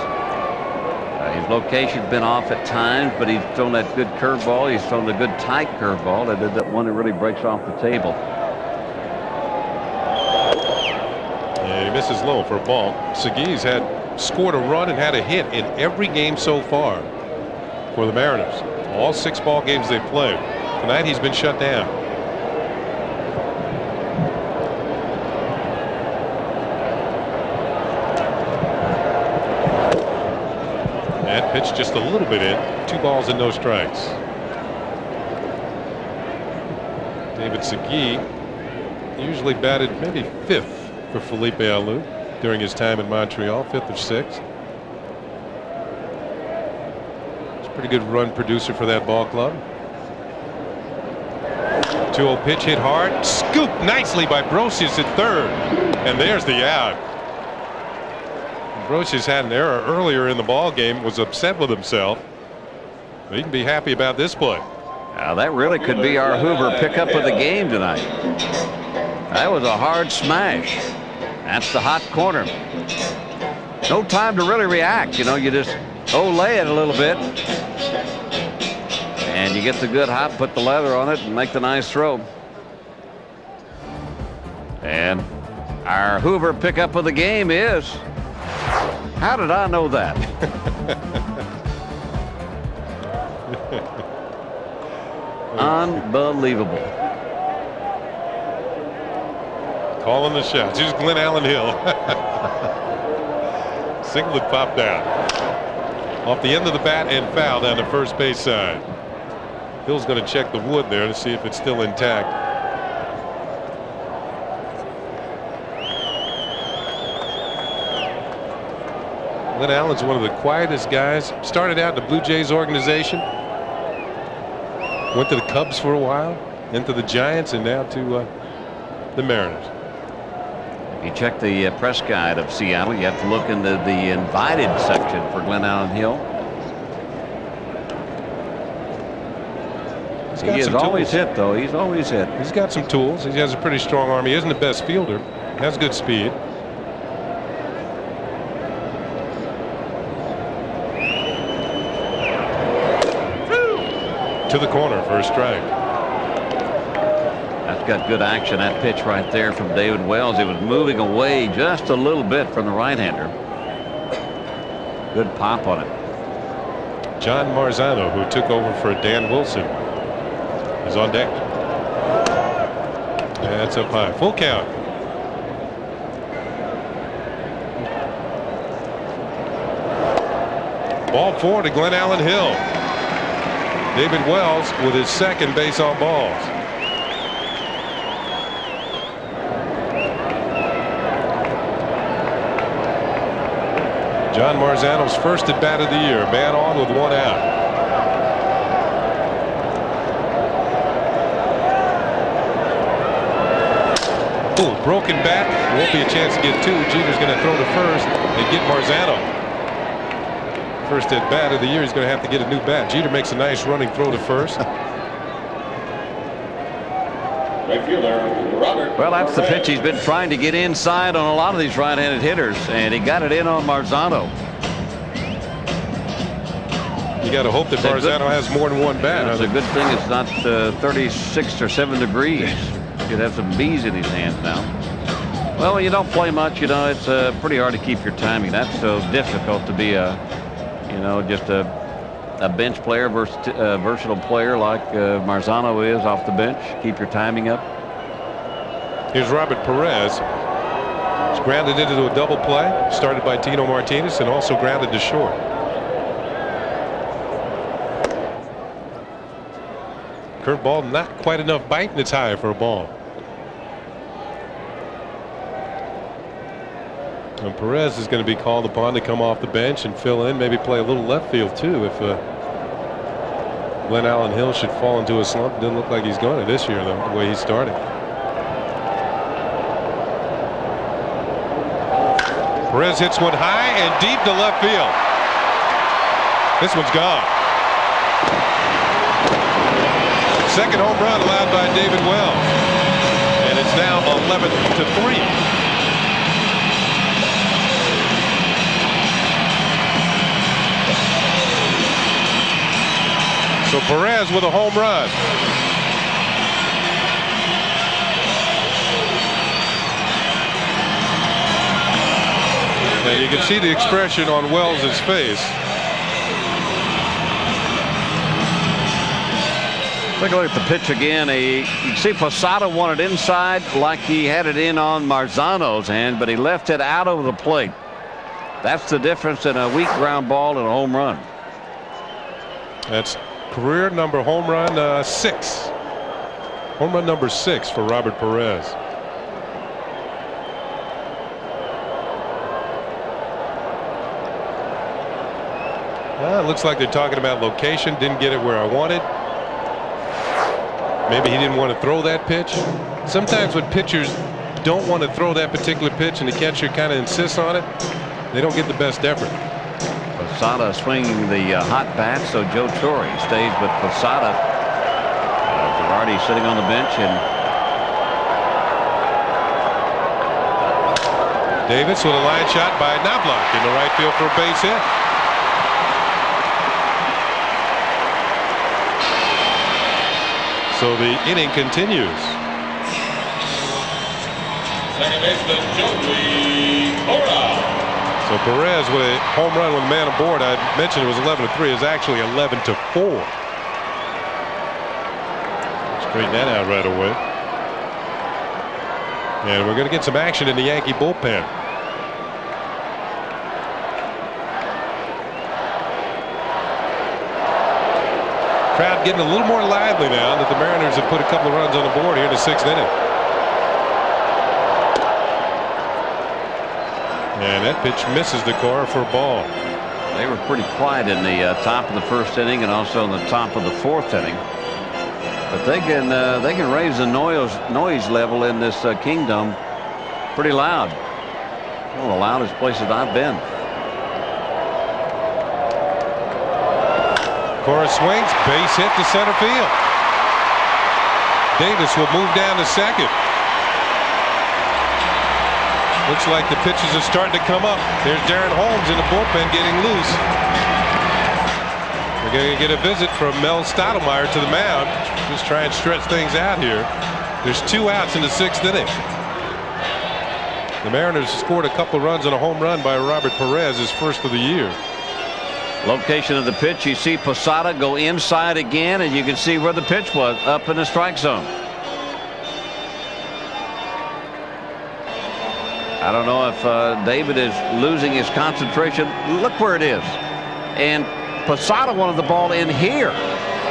His location's been off at times, but he's thrown that good curveball. He's thrown a good tight curveball. That one that really breaks off the table. Yeah, he misses low for a ball. Segui's scored a run and had a hit in every game so far for the Mariners. All 6 ball games they've played. Tonight he's been shut down. That pitch just a little bit in. 2 balls and no strikes. David Segui usually batted maybe 5th for Felipe Alou during his time in Montreal, 5th or 6th. He's a pretty good run producer for that ball club. 2-0 pitch hit hard, scooped nicely by Brosius at 3rd, and there's the out. Brosius had an error earlier in the ball game, was upset with himself. But he can be happy about this play. Now that really could be our Hoover pickup of the game tonight. That was a hard smash. That's the hot corner. No time to really react. You know, you just lay it a little bit. And you get the good hop, put the leather on it, and make the nice throw. And our Hoover pickup of the game is... How did I know that? Unbelievable. Calling the shots. Here's Glenn Allen Hill. Single that popped down. Off the end of the bat and foul down the first base side. Hill's going to check the wood there to see if it's still intact. Glenn Allen's one of the quietest guys. Started out in the Blue Jays organization. Went to the Cubs for a while, into the Giants, and now to the Mariners. If you check the press guide of Seattle, you have to look into the invited section for Glenn Allen Hill. He is always hit, though. He's always hit. He's got some tools. He has a pretty strong arm. He isn't the best fielder. Has good speed. To the corner for a strike. That's got good action. That pitch right there from David Wells. It was moving away just a little bit from the right-hander. Good pop on it. John Marzano, who took over for Dan Wilson, is on deck. That's up high. Full count. Ball 4 to Glenn Allen Hill. David Wells with his second base on balls. John Marzano's first at bat of the year. Man on with 1 out. Ooh, broken bat. Won't be a chance to get 2. Jeter's going to throw to first and get Marzano. First at bat of the year. He's going to have to get a new bat. Jeter makes a nice running throw to first. Right fielder, Robert. Well, that's the pitch he's been trying to get inside on a lot of these right-handed hitters, and he got it in on Marzano. You got to hope that Marzano has more than 1 bat. It's a good thing it's not 36 or 7 degrees. He'd have some bees in his hands now. Well, when you don't play much, you know, it's pretty hard to keep your timing. That's so difficult to be just a bench player, versatile player like Marzano is off the bench. Keep your timing up. Here's Robert Perez. He's grounded into a double play, started by Tino Martinez, and also grounded to short. Curveball, not quite enough bite, and it's high for a ball. And Perez is going to be called upon to come off the bench and fill in, maybe play a little left field too if Glenn Allen Hill should fall into a slump. It doesn't look like he's going to this year, though, the way he started. Perez hits one high and deep to left field. This one's gone. Second home run allowed by David Wells. And it's now 11-3. So Perez with a home run. And you can see the expression on Wells' face. Take a look at the pitch again. You can see Posada wanted inside like he had it in on Marzano's hand, but he left it out over the plate. That's the difference in a weak ground ball and a home run. That's career number home run 6. Home run number 6 for Robert Perez. Well, it looks like they're talking about location. Didn't get it where I wanted. Maybe he didn't want to throw that pitch. Sometimes when pitchers don't want to throw that particular pitch and the catcher kind of insists on it, they don't get the best effort. Posada swinging the hot bat, so Joe Torre stays with Posada. Girardi sitting on the bench, and Davis with a line shot by Knobloch in the right field for a base hit. So the inning continues. Second baseman, Joe Torre. So Perez with a home run with a man aboard. I mentioned it was 11-3. It's actually 11-4. Straighten that out right away. And we're going to get some action in the Yankee bullpen. Crowd getting a little more lively now that the Mariners have put a couple of runs on the board here in the 6th inning. And that pitch misses the core for a ball. They were pretty quiet in the top of the 1st inning and also in the top of the 4th inning. But they can raise the noise level in this kingdom pretty loud. One of the loudest places I've been. Cora swings, base hit to center field. Davis will move down to second. Looks like the pitches are starting to come up. There's Darren Holmes in the bullpen getting loose. We're going to get a visit from Mel Stottlemyre to the mound. Just try and stretch things out here. There's 2 outs in the 6th inning. The Mariners scored a couple of runs on a home run by Robert Perez, his first of the year. Location of the pitch. You see Posada go inside again, and you can see where the pitch was, up in the strike zone. I don't know if David is losing his concentration. Look where it is. And Posada wanted the ball in here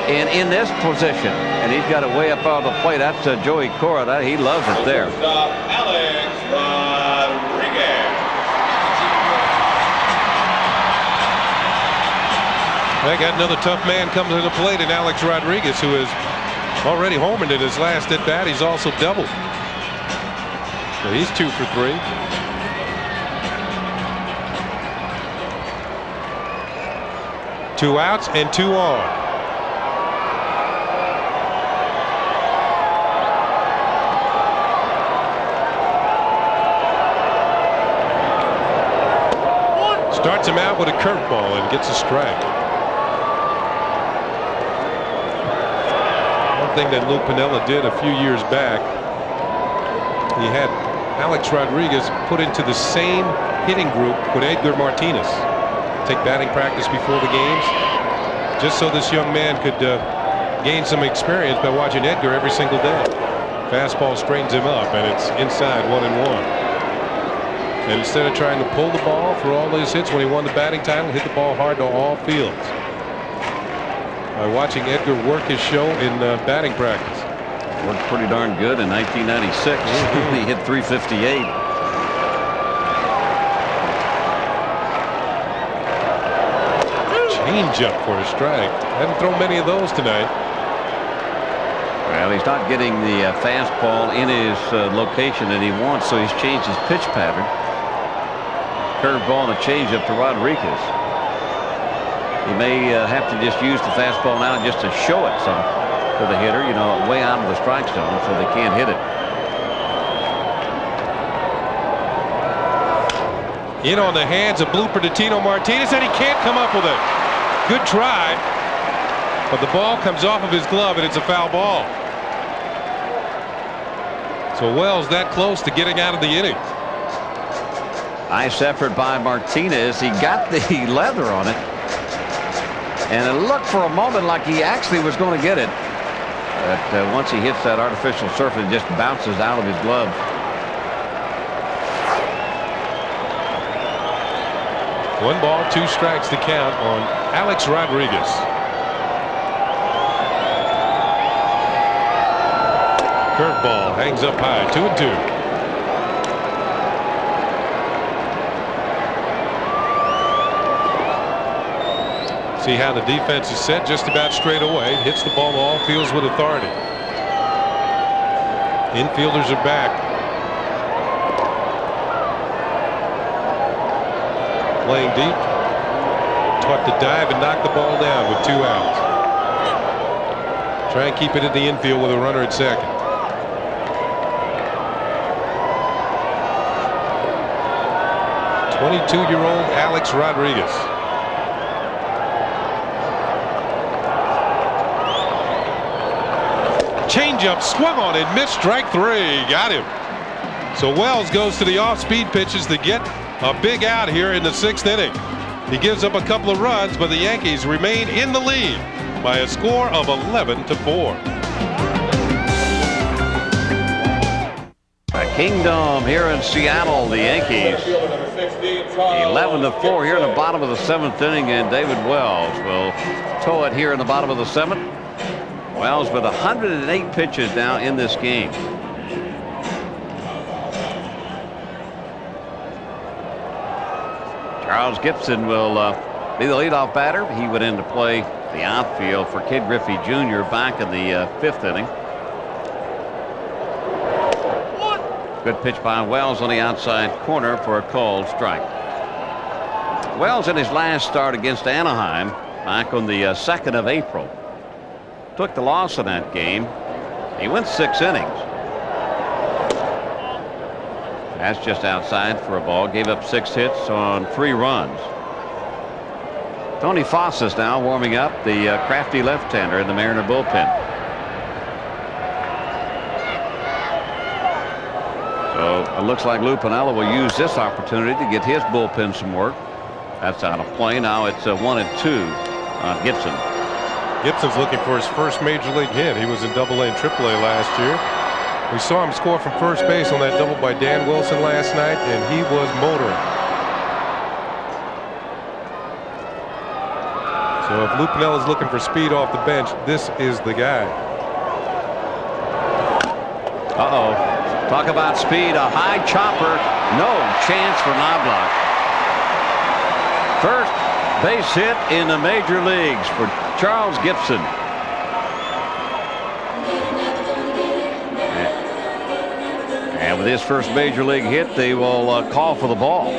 and in this position. And he's got it way up on the plate. That's Joey Torre. He loves it there. Stop, Alex Rodriguez. They got another tough man coming to the plate in Alex Rodriguez, who has already homered in his last at bat. He's also doubled. So he's 2 for 3. Two outs and 2 on. Starts him out with a curveball and gets a strike. One thing that Lou Piniella did a few years back, he had Alex Rodriguez put into the same hitting group with Edgar Martinez. Take batting practice before the games, just so this young man could gain some experience by watching Edgar every single day. Fastball straightens him up, and it's inside 1-1. And instead of trying to pull the ball for all his hits when he won the batting title, hit the ball hard to all fields. By watching Edgar work his show in batting practice. Worked pretty darn good in 1996. He hit .358. Change up for a strike. Hadn't thrown many of those tonight. Well, he's not getting the fastball in his location that he wants, so he's changed his pitch pattern. Curveball and a changeup to Rodriguez. He may have to just use the fastball now just to show it some to the hitter, you know, way out of the strike zone, so they can't hit it. In on the hands of blooper to Tino Martinez, and he can't come up with it. Good try, but the ball comes off of his glove, and it's a foul ball. So Wells that close to getting out of the inning. Nice effort by Martinez. He got the leather on it, and it looked for a moment like he actually was going to get it. But once he hits that artificial surface, it just bounces out of his glove. One ball, 2 strikes to count on Alex Rodriguez. Curveball hangs up high, 2-2. See how the defense is set just about straight away. Hits the ball to all fields with authority. Infielders are back. Playing deep. Taught to dive and knock the ball down with 2 outs. Try and keep it in the infield with a runner at second. .22-year-old Alex Rodriguez. Changeup swung on it, missed, strike 3. Got him. So Wells goes to the off-speed pitches to get a big out here in the 6th inning. He gives up a couple of runs, but the Yankees remain in the lead by a score of 11-4. Kingdom here in Seattle. The Yankees 11-4 here in the bottom of the 7th inning, and David Wells will tow it here in the bottom of the 7th. Wells with 108 pitches now in this game. Charles Gibson will be the leadoff batter. He would end to play the outfield for Kid Griffey Jr. back in the 5th inning. Good pitch by Wells on the outside corner for a called strike. Wells in his last start against Anaheim back on the 2nd of April. Took the loss in that game. He went 6 innings. That's just outside for a ball. Gave up 6 hits on 3 runs. Tony Fossas now warming up, the crafty left-hander in the Mariner bullpen. It looks like Lou Piniella will use this opportunity to get his bullpen some work. That's out of play. Now it's 1-2 on Gibson. Gibson's looking for his first major league hit. He was in AA and AAA last year. We saw him score from first base on that double by Dan Wilson last night, and he was motoring. So if Lou Piniella's looking for speed off the bench, this is the guy. Uh-oh. Talk about speed. A high chopper. No chance for Knobloch. First base hit in the major leagues for Charles Gibson. And with his first major league hit, they will call for the ball.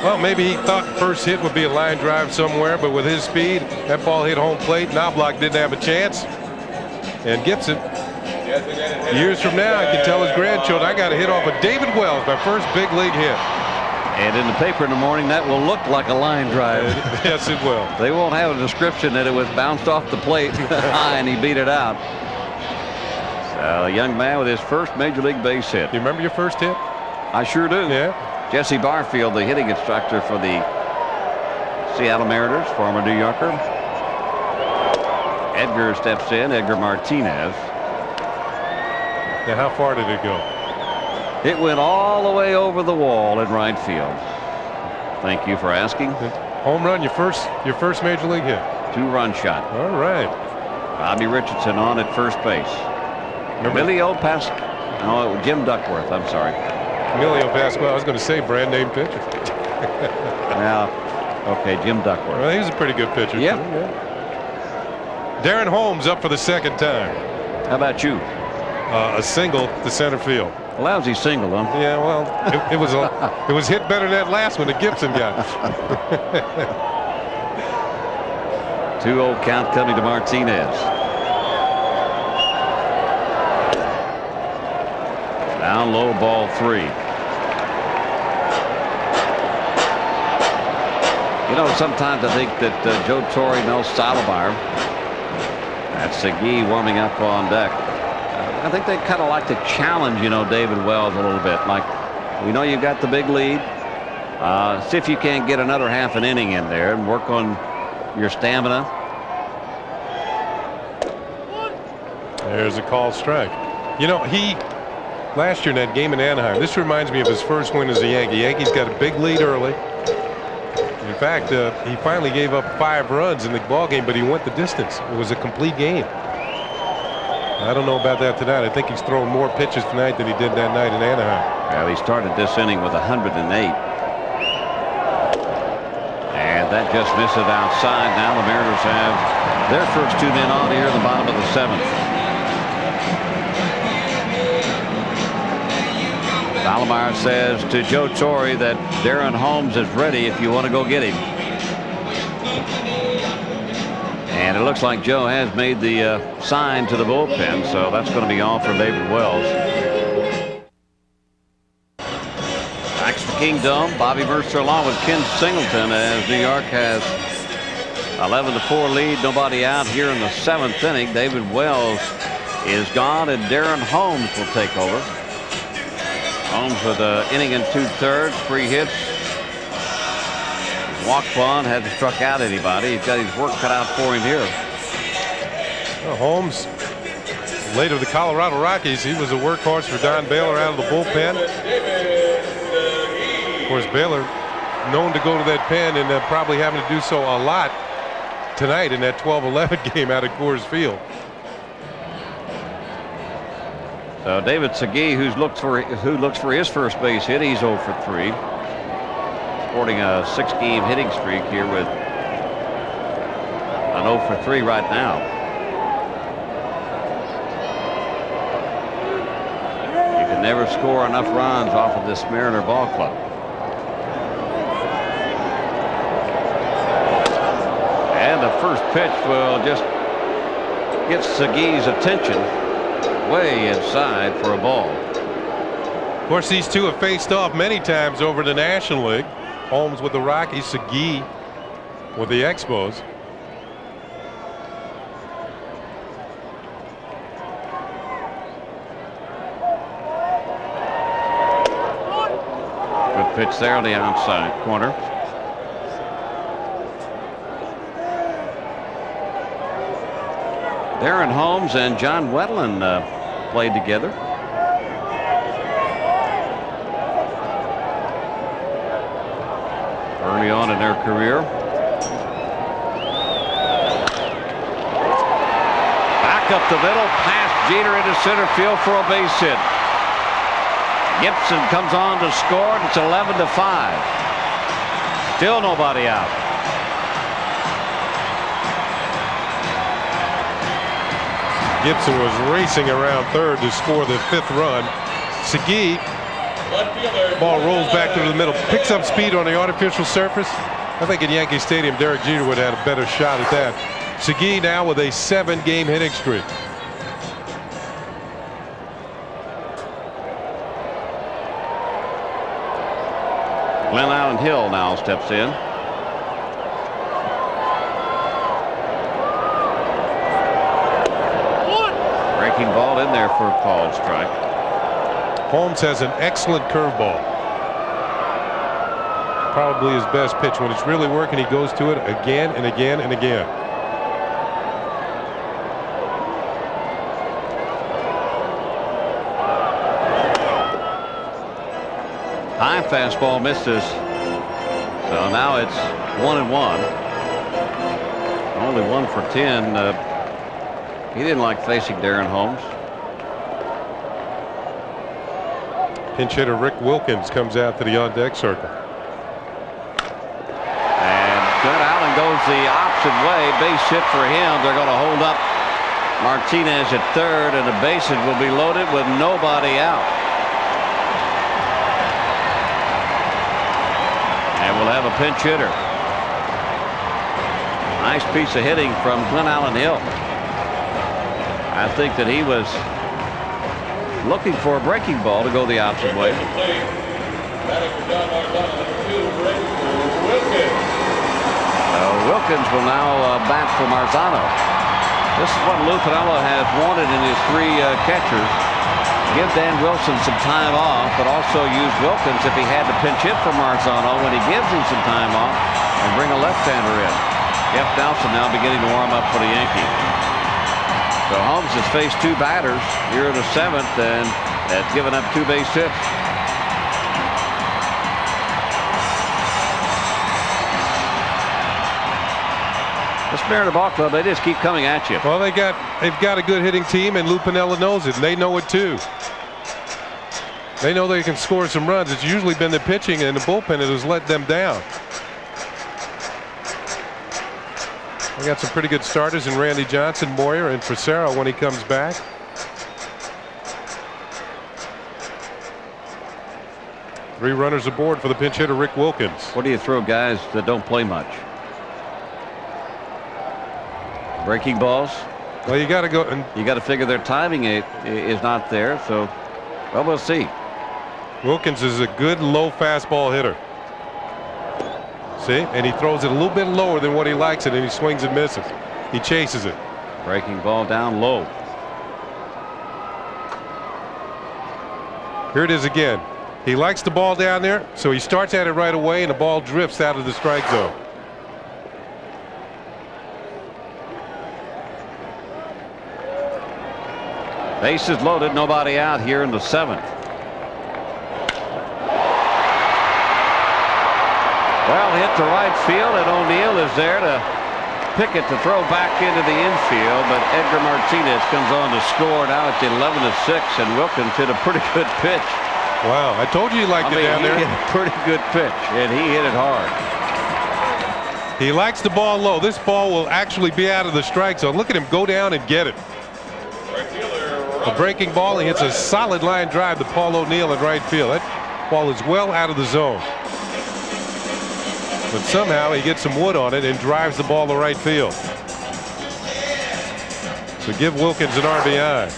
Well, maybe he thought the first hit would be a line drive somewhere, but with his speed, that ball hit home plate. Knobloch didn't have a chance. And Gibson, years from now, he can tell his grandchildren, I got a hit off of David Wells, my first big league hit. And in the paper in the morning, that will look like a line drive. Yes, it will. They won't have a description that it was bounced off the plate high and he beat it out. So a young man with his first major league base hit. Do you remember your first hit? I sure do. Yeah. Jesse Barfield, the hitting instructor for the Seattle Mariners, former New Yorker. Edgar steps in, Edgar Martinez. Now, how far did it go? It went all the way over the wall in right field. Thank you for asking. Home run, your first major league hit. 2-run shot. All right. Bobby Richardson on at first base. Emilio Pasquale. No, Jim Duckworth. I'm sorry. Emilio Pasquale. I was going to say brand name pitcher. Yeah. Okay, Jim Duckworth. Well, he's a pretty good pitcher. Yep. Too, yeah. Darren Holmes up for the second time. How about you? A single to center field. A lousy single, huh? Yeah, well, it was hit better than that last one that Gibson got. 2-0 count coming to Martinez. Down low, ball 3. You know, sometimes I think that Joe Torre knows Salazar. That's Segui warming up on deck. I think they kind of like to challenge, you know, David Wells a little bit. Like, we know you've got the big lead. See if you can't get another half an inning in there and work on your stamina. There's a called strike. You know, last year in that game in Anaheim, this reminds me of his first win as a Yankee. Yankees got a big lead early. In fact, he finally gave up 5 runs in the ball game, but he went the distance. It was a complete game. I don't know about that tonight. I think he's throwing more pitches tonight than he did that night in Anaheim. Well, he started this inning with 108. And that just misses outside. Now the Mariners have their first 2 men on here in the bottom of the 7th. Salazar says to Joe Torre that Darren Holmes is ready if you want to go get him. And it looks like Joe has made the sign to the bullpen, so that's going to be all for David Wells. Back to the Kingdom, Bobby Mercer along with Ken Singleton as New York has 11-4 lead. Nobody out here in the 7th inning. David Wells is gone, and Darren Holmes will take over. Holmes with an inning and 2/3, 3 hits. Walked one, hasn't struck out anybody. He's got his work cut out for him here. Well, Holmes, late of the Colorado Rockies, he was a workhorse for Don Baylor out of the bullpen. Of course, Baylor known to go to that pen and probably having to do so a lot tonight in that 12-11 game out at Coors Field. So David Segui, who looks for his first base hit, he's 0 for 3. Sporting a 6-game hitting streak here with an 0 for 3 right now. You can never score enough runs off of this Mariner ball club. And the first pitch will just get Segui's attention way inside for a ball. Of course, these two have faced off many times over the National League. Holmes with the Rockies, Segui with the Expos. pitch there on the outside corner. Darren Holmes and John Wetland played together. Early on in their career. Back up the middle, past Jeter into center field for a base hit. Gibson comes on to score, and it's 11-5. Still nobody out. Gibson was racing around third to score the 5th run. Segui, ball rolls back to the middle, picks up speed on the artificial surface. I think at Yankee Stadium, Derek Jeter would have had a better shot at that. Segui now with a 7-game hitting streak. Glenn Allen Hill now steps in. Breaking ball in there for a called strike. Holmes has an excellent curveball. Probably his best pitch. When it's really working, he goes to it again and again and again. High fastball misses. So now it's 1-1. Only 1 for 10. He didn't like facing Darren Holmes. Pinch hitter Rick Wilkins comes out to the on-deck circle. And Glenn Allen goes the opposite way. Base hit for him. They're going to hold up Martinez at third, and the bases will be loaded with nobody out. And we'll have a pinch hitter. Nice piece of hitting from Glenn Allen Hill. I think that he was looking for a breaking ball to go the opposite way. Wilkins will now bat for Marzano. This is what Lou Piniella has wanted in his 3 catchers. Give Dan Wilson some time off, but also use Wilkins if he had to pinch hit for Marzano when he gives him some time off, and bring a left-hander in. Jeff Nelson now beginning to warm up for the Yankees. So Holmes has faced 2 batters here in the 7th and has given up 2 base hits. This Mariner Ball Club, they just keep coming at you. Well, they've got a good hitting team, and Lou Piniella knows it, and they know it too. They know they can score some runs. It's usually been the pitching and the bullpen that has let them down. We got some pretty good starters in Randy Johnson, Moyer, and Facero when he comes back. Three runners aboard for the pinch hitter Rick Wilkins. What do you throw guys that don't play much? Breaking balls? Well, you got to go and you got to figure their timing is not there. So, well, we'll see. Wilkins is a good low fastball hitter. See, and he throws it a little bit lower than what he likes it, and he swings and misses. He chases it. Breaking ball down low. Here it is again. He likes the ball down there, so he starts at it right away, and the ball drifts out of the strike zone. Bases loaded, nobody out here in the 7th. Well, hit to right field, and O'Neill is there to pick it to throw back into the infield, but Edgar Martinez comes on to score. Now it's 11-6, and Wilkins hit a pretty good pitch. Wow, I told you he liked it down there. He hit a pretty good pitch, and he hit it hard. He likes the ball low. This ball will actually be out of the strike zone. Look at him go down and get it. A breaking ball. He hits a solid line drive to Paul O'Neill in right field. That ball is well out of the zone. But somehow he gets some wood on it and drives the ball to right field. So give Wilkins an RBI.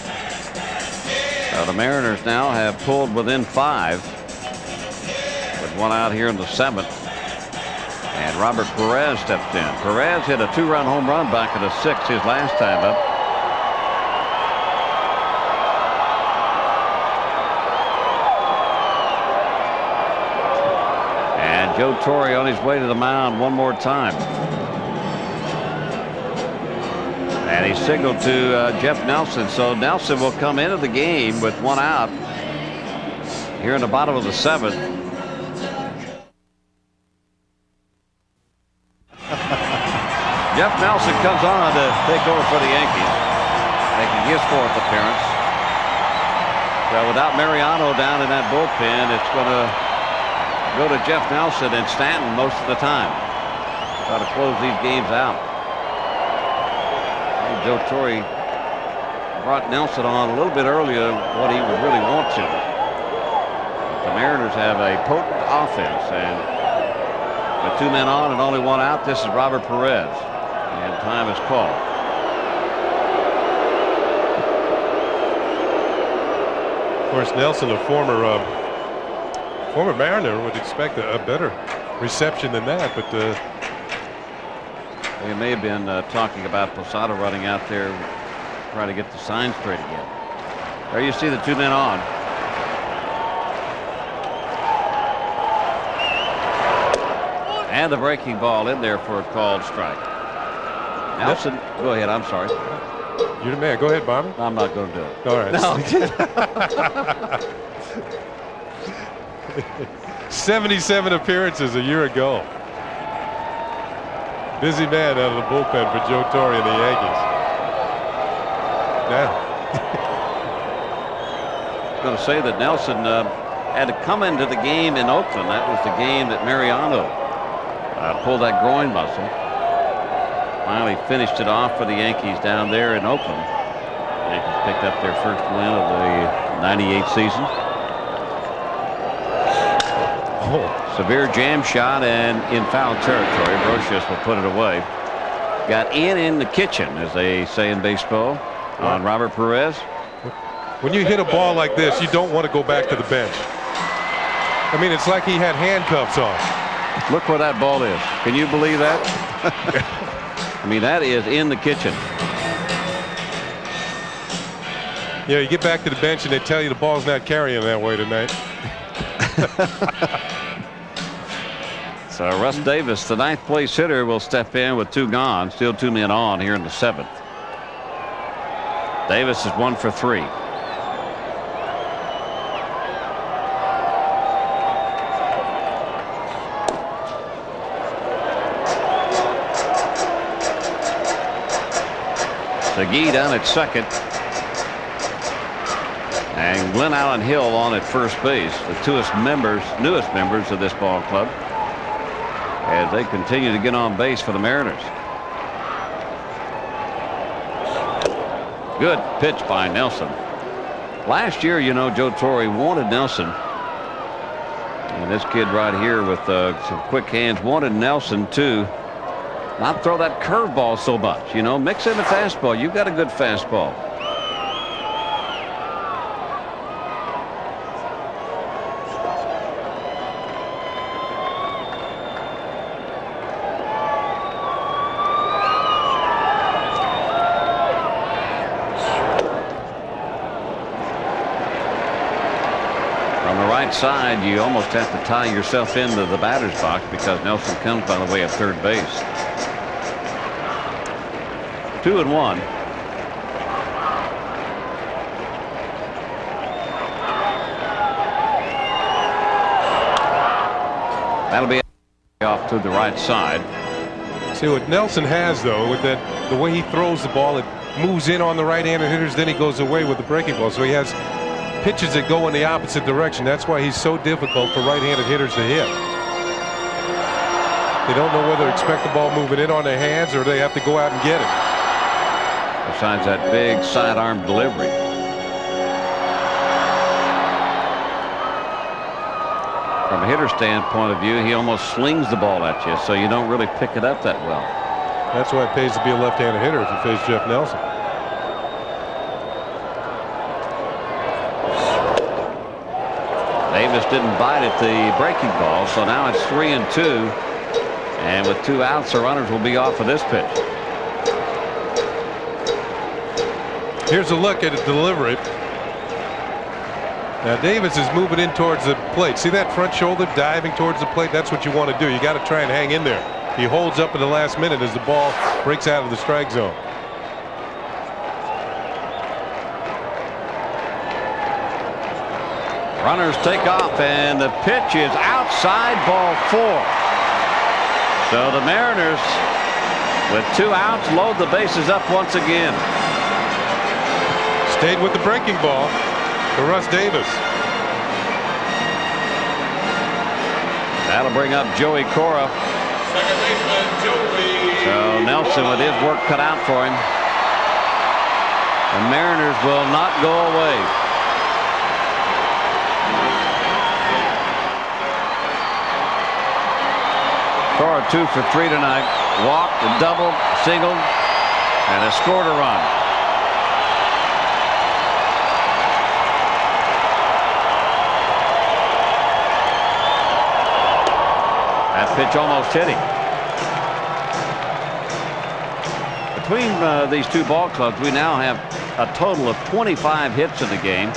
The Mariners now have pulled within 5 with 1 out here in the 7th. And Robert Perez steps in. Perez hit a 2-run home run back in the 6th his last time up. Joe Torre on his way to the mound one more time. And he signaled to Jeff Nelson. So Nelson will come into the game with one out here in the bottom of the 7th. Jeff Nelson comes on to take over for the Yankees, making his 4th appearance. Well, without Mariano down in that bullpen, it's going to go to Jeff Nelson and Stanton most of the time. Try to close these games out. And Joe Torre brought Nelson on a little bit earlier than what he would really want to. The Mariners have a potent offense, and with 2 men on and only 1 out, this is Robert Perez, and time is called. Of course, Nelson, a former Mariner, would expect a better reception than that, but we may have been talking about Posada running out there trying to get the sign straight again. There you see the 2 men on. And the breaking ball in there for a called strike. Nelson, go ahead. I'm sorry. You're the man. Go ahead, Bomber. I'm not going to do it. All right. No. 77 appearances a year ago. Busy man out of the bullpen for Joe Torre and the Yankees. Now. I was going to say that Nelson had to come into the game in Oakland. That was the game that Mariano pulled that groin muscle. Finally finished it off for the Yankees down there in Oakland. The Yankees picked up their first win of the '98 season. Severe jam shot and in foul territory. Brocious will put it away. Got in the kitchen, as they say in baseball, on Robert Perez. When you hit a ball like this, you don't want to go back to the bench. I mean, it's like he had handcuffs on. Look where that ball is. Can you believe that? I mean, that is in the kitchen. Yeah, you get back to the bench and they tell you the ball's not carrying that way tonight. So Russ Davis, the 9th place hitter, will step in with 2 gone. Still 2 men on here in the 7th. Davis is 1 for 3. McGee down at second, and Glenn Allen Hill on at first base, the newest members of this ball club, as they continue to get on base for the Mariners. Good pitch by Nelson. Last year, you know, Joe Torre wanted Nelson, and this kid right here with some quick hands wanted Nelson to not throw that curveball so much. You know, mix in the fastball. You've got a good fastball. From the right side, you almost have to tie yourself into the batter's box because Nelson comes by the way of third base. 2-1. That'll be off to the right side. See what Nelson has, though, with that, the way he throws the ball, it moves in on the right-handed hitters, then he goes away with the breaking ball. So he has pitches that go in the opposite direction. That's why he's so difficult for right-handed hitters to hit. They don't know whether to expect the ball moving in on their hands or they have to go out and get it. Besides that big sidearm delivery. From a hitter standpoint of view, he almost slings the ball at you, so you don't really pick it up that well. That's why it pays to be a left-handed hitter if you face Jeff Nelson. Davis didn't bite at the breaking ball, so now it's 3-2. And with 2 outs, the runners will be off of this pitch. Here's a look at the delivery. Now Davis is moving in towards the plate. See that front shoulder diving towards the plate? That's what you want to do. You got to try and hang in there. He holds up in the last minute as the ball breaks out of the strike zone. Runners take off, and the pitch is outside, ball 4. So the Mariners, with 2 outs, load the bases up once again. Stayed with the breaking ball for Russ Davis. That'll bring up Joey Torre. Second baseman, Joey. So Nelson with his work cut out for him. The Mariners will not go away. Torre 2 for 3 tonight. Walked, a double, singled, and has scored a run. That pitch almost hit him. Between these two ball clubs, we now have a total of 25 hits in the game.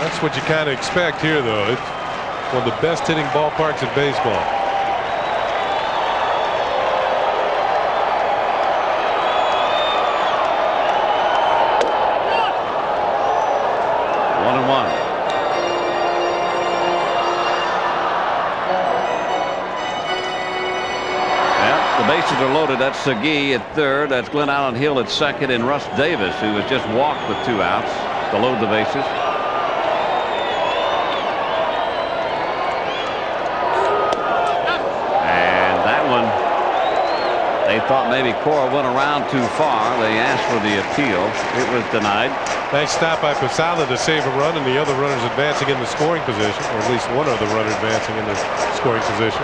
That's what you kind of expect here, though. It's one of the best hitting ballparks in baseball. One and one. Yeah, the bases are loaded. That's Segui at third. That's Glenn Allen Hill at second, and Russ Davis, who has just walked with 2 outs to load the bases. They thought maybe Cora went around too far. They asked for the appeal. It was denied. Nice stop by Posada to save a run, and the other runners advancing in the scoring position, or at least one other runner advancing in the scoring position.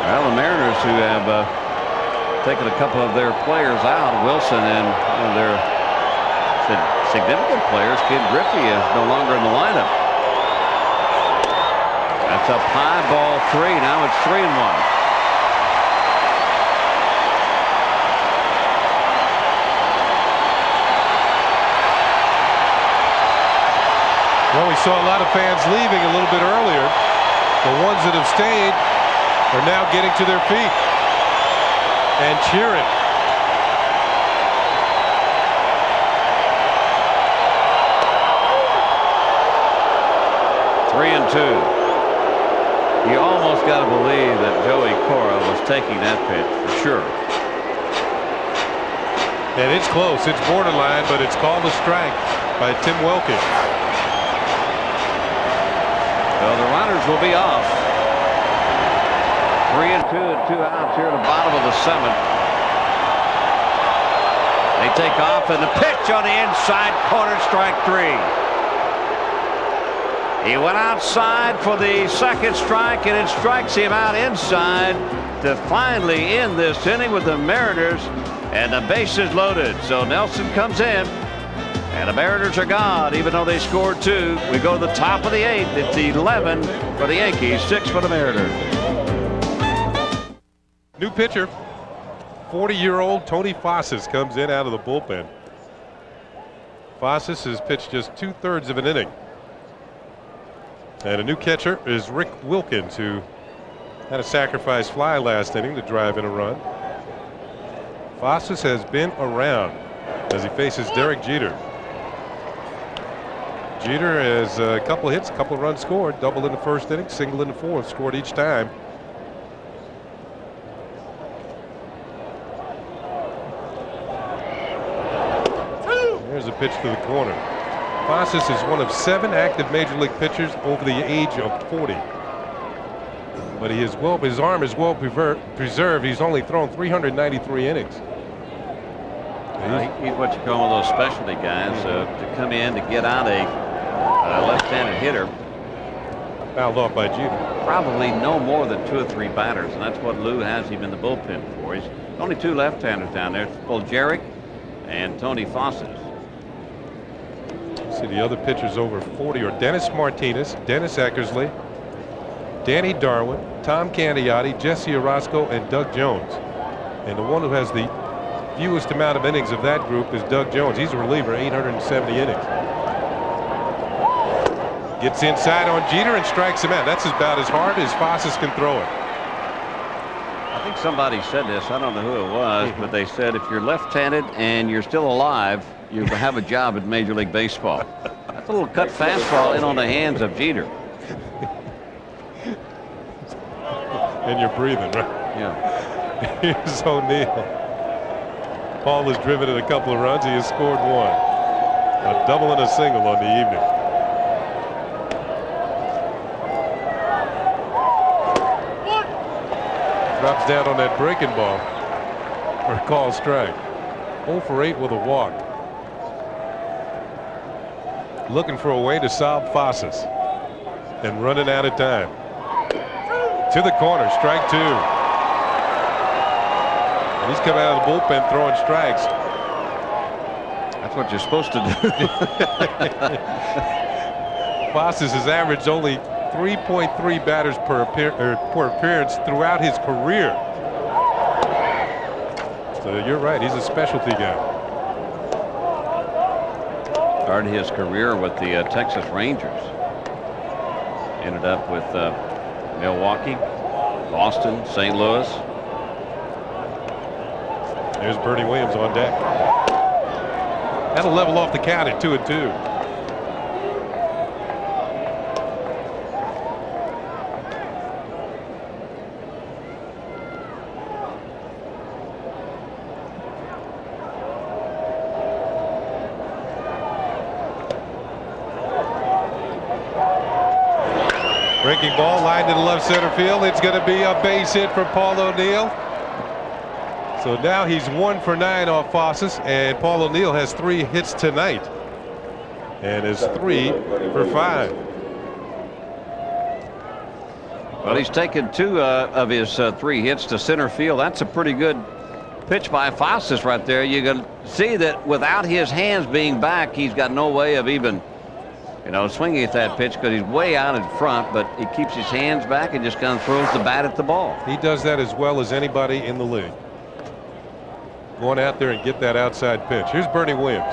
Well, the Mariners, who have taken a couple of their players out, Wilson and their significant players, Kid Griffey, is no longer in the lineup. That's up high, ball 3. Now it's 3-1. Well, we saw a lot of fans leaving a little bit earlier. The ones that have stayed are now getting to their feet and cheering. Three and 2. You almost got to believe that Joey Torre was taking that pitch for sure. And it's close. It's borderline, but it's called a strike by Tim Wilkins. So the runners will be off. 3 and 2 and 2 outs here at the bottom of the 7th. They take off, and the pitch on the inside corner, strike 3. He went outside for the second strike, and it strikes him out inside to finally end this inning with the Mariners and the bases loaded. So Nelson comes in, and the Mariners are gone, even though they scored 2. We go to the top of the 8th. It's 11 for the Yankees, 6 for the Mariners. New pitcher, 40-year-old Tony Fossis comes in out of the bullpen. Fossis has pitched just 2/3 of an inning. And a new catcher is Rick Wilkins, who had a sacrifice fly last inning to drive in a run. Fossis has been around as he faces Derek Jeter. Jeter has a couple of hits, a couple of runs scored, double in the first inning, single in the 4th, scored each time. There's a pitch to the corner. Fossis is one of 7 active major league pitchers over the age of 40. But his arm is well preserved. He's only thrown 393 innings. He's what you call one of those specialty guys to come in to get out a left-handed hitter. Fouled off by Jeter. Probably no more than 2 or 3 batters, and that's what Lou has him in the bullpen for. He's only 2 left-handers down there. It's Boljeric and Tony Fossis. See, the other pitchers over 40 are Dennis Martinez, Dennis Eckersley, Danny Darwin, Tom Candiotti, Jesse Orozco, and Doug Jones. And the one who has the fewest amount of innings of that group is Doug Jones. He's a reliever, 870 innings. Gets inside on Jeter and strikes him out. That's about as hard as Fossas can throw it. I think somebody said this. I don't know who it was, but they said if you're left-handed and you're still alive, you have a job at Major League Baseball. That's a little cut fastball in on the hands of Jeter. And you're breathing, right? Yeah. Here's O'Neill. Paul has driven in a couple of runs. He has scored one. A double and a single on the evening. Drops down on that breaking ball for a called strike. 0 for 8 with a walk. Looking for a way to solve Fossas and running out of time. To the corner, strike 2. And he's coming out of the bullpen throwing strikes. That's what you're supposed to do. Fossas has averaged only 3.3 batters per appearance throughout his career. So you're right, he's a specialty guy. Started his career with the Texas Rangers. Ended up with Milwaukee, Boston, St. Louis. There's Bernie Williams on deck. That'll level off the count at 2-2. Breaking ball lined to the left center field. It's going to be a base hit for Paul O'Neill. So now he's 1 for 9 off Fossas, and Paul O'Neill has 3 hits tonight and is 3 for 5. Well, he's taken 2 of his 3 hits to center field. That's a pretty good pitch by Fossas right there. You can see that without his hands being back, he's got no way of even, swinging at that pitch because he's way out in front, but he keeps his hands back and just kind of throws the bat at the ball. He does that as well as anybody in the league. Going out there and get that outside pitch. Here's Bernie Williams.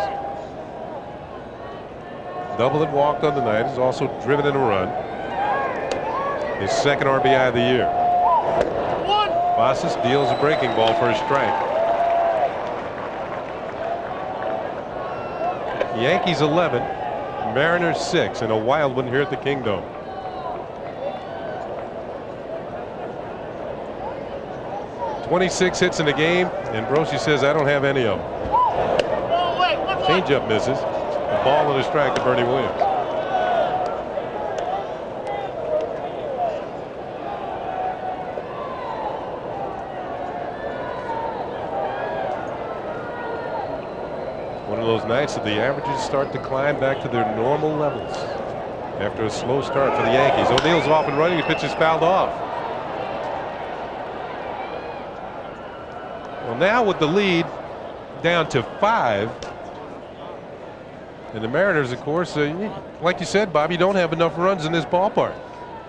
Double and walked on the night. He's also driven in a run. His second RBI of the year. Fossas deals a breaking ball for a strike. Yankees 11, Mariners 6, and a wild one here at the Kingdome. .26 hits in the game, and Brosi says, I don't have any of them. Changeup misses. A ball and a strike to Bernie Williams. One of those nights that the averages start to climb back to their normal levels after a slow start for the Yankees. O'Neill's off and running. The pitch is fouled off. Well, now with the lead down to 5, and the Mariners, of course, like you said, Bob, you don't have enough runs in this ballpark.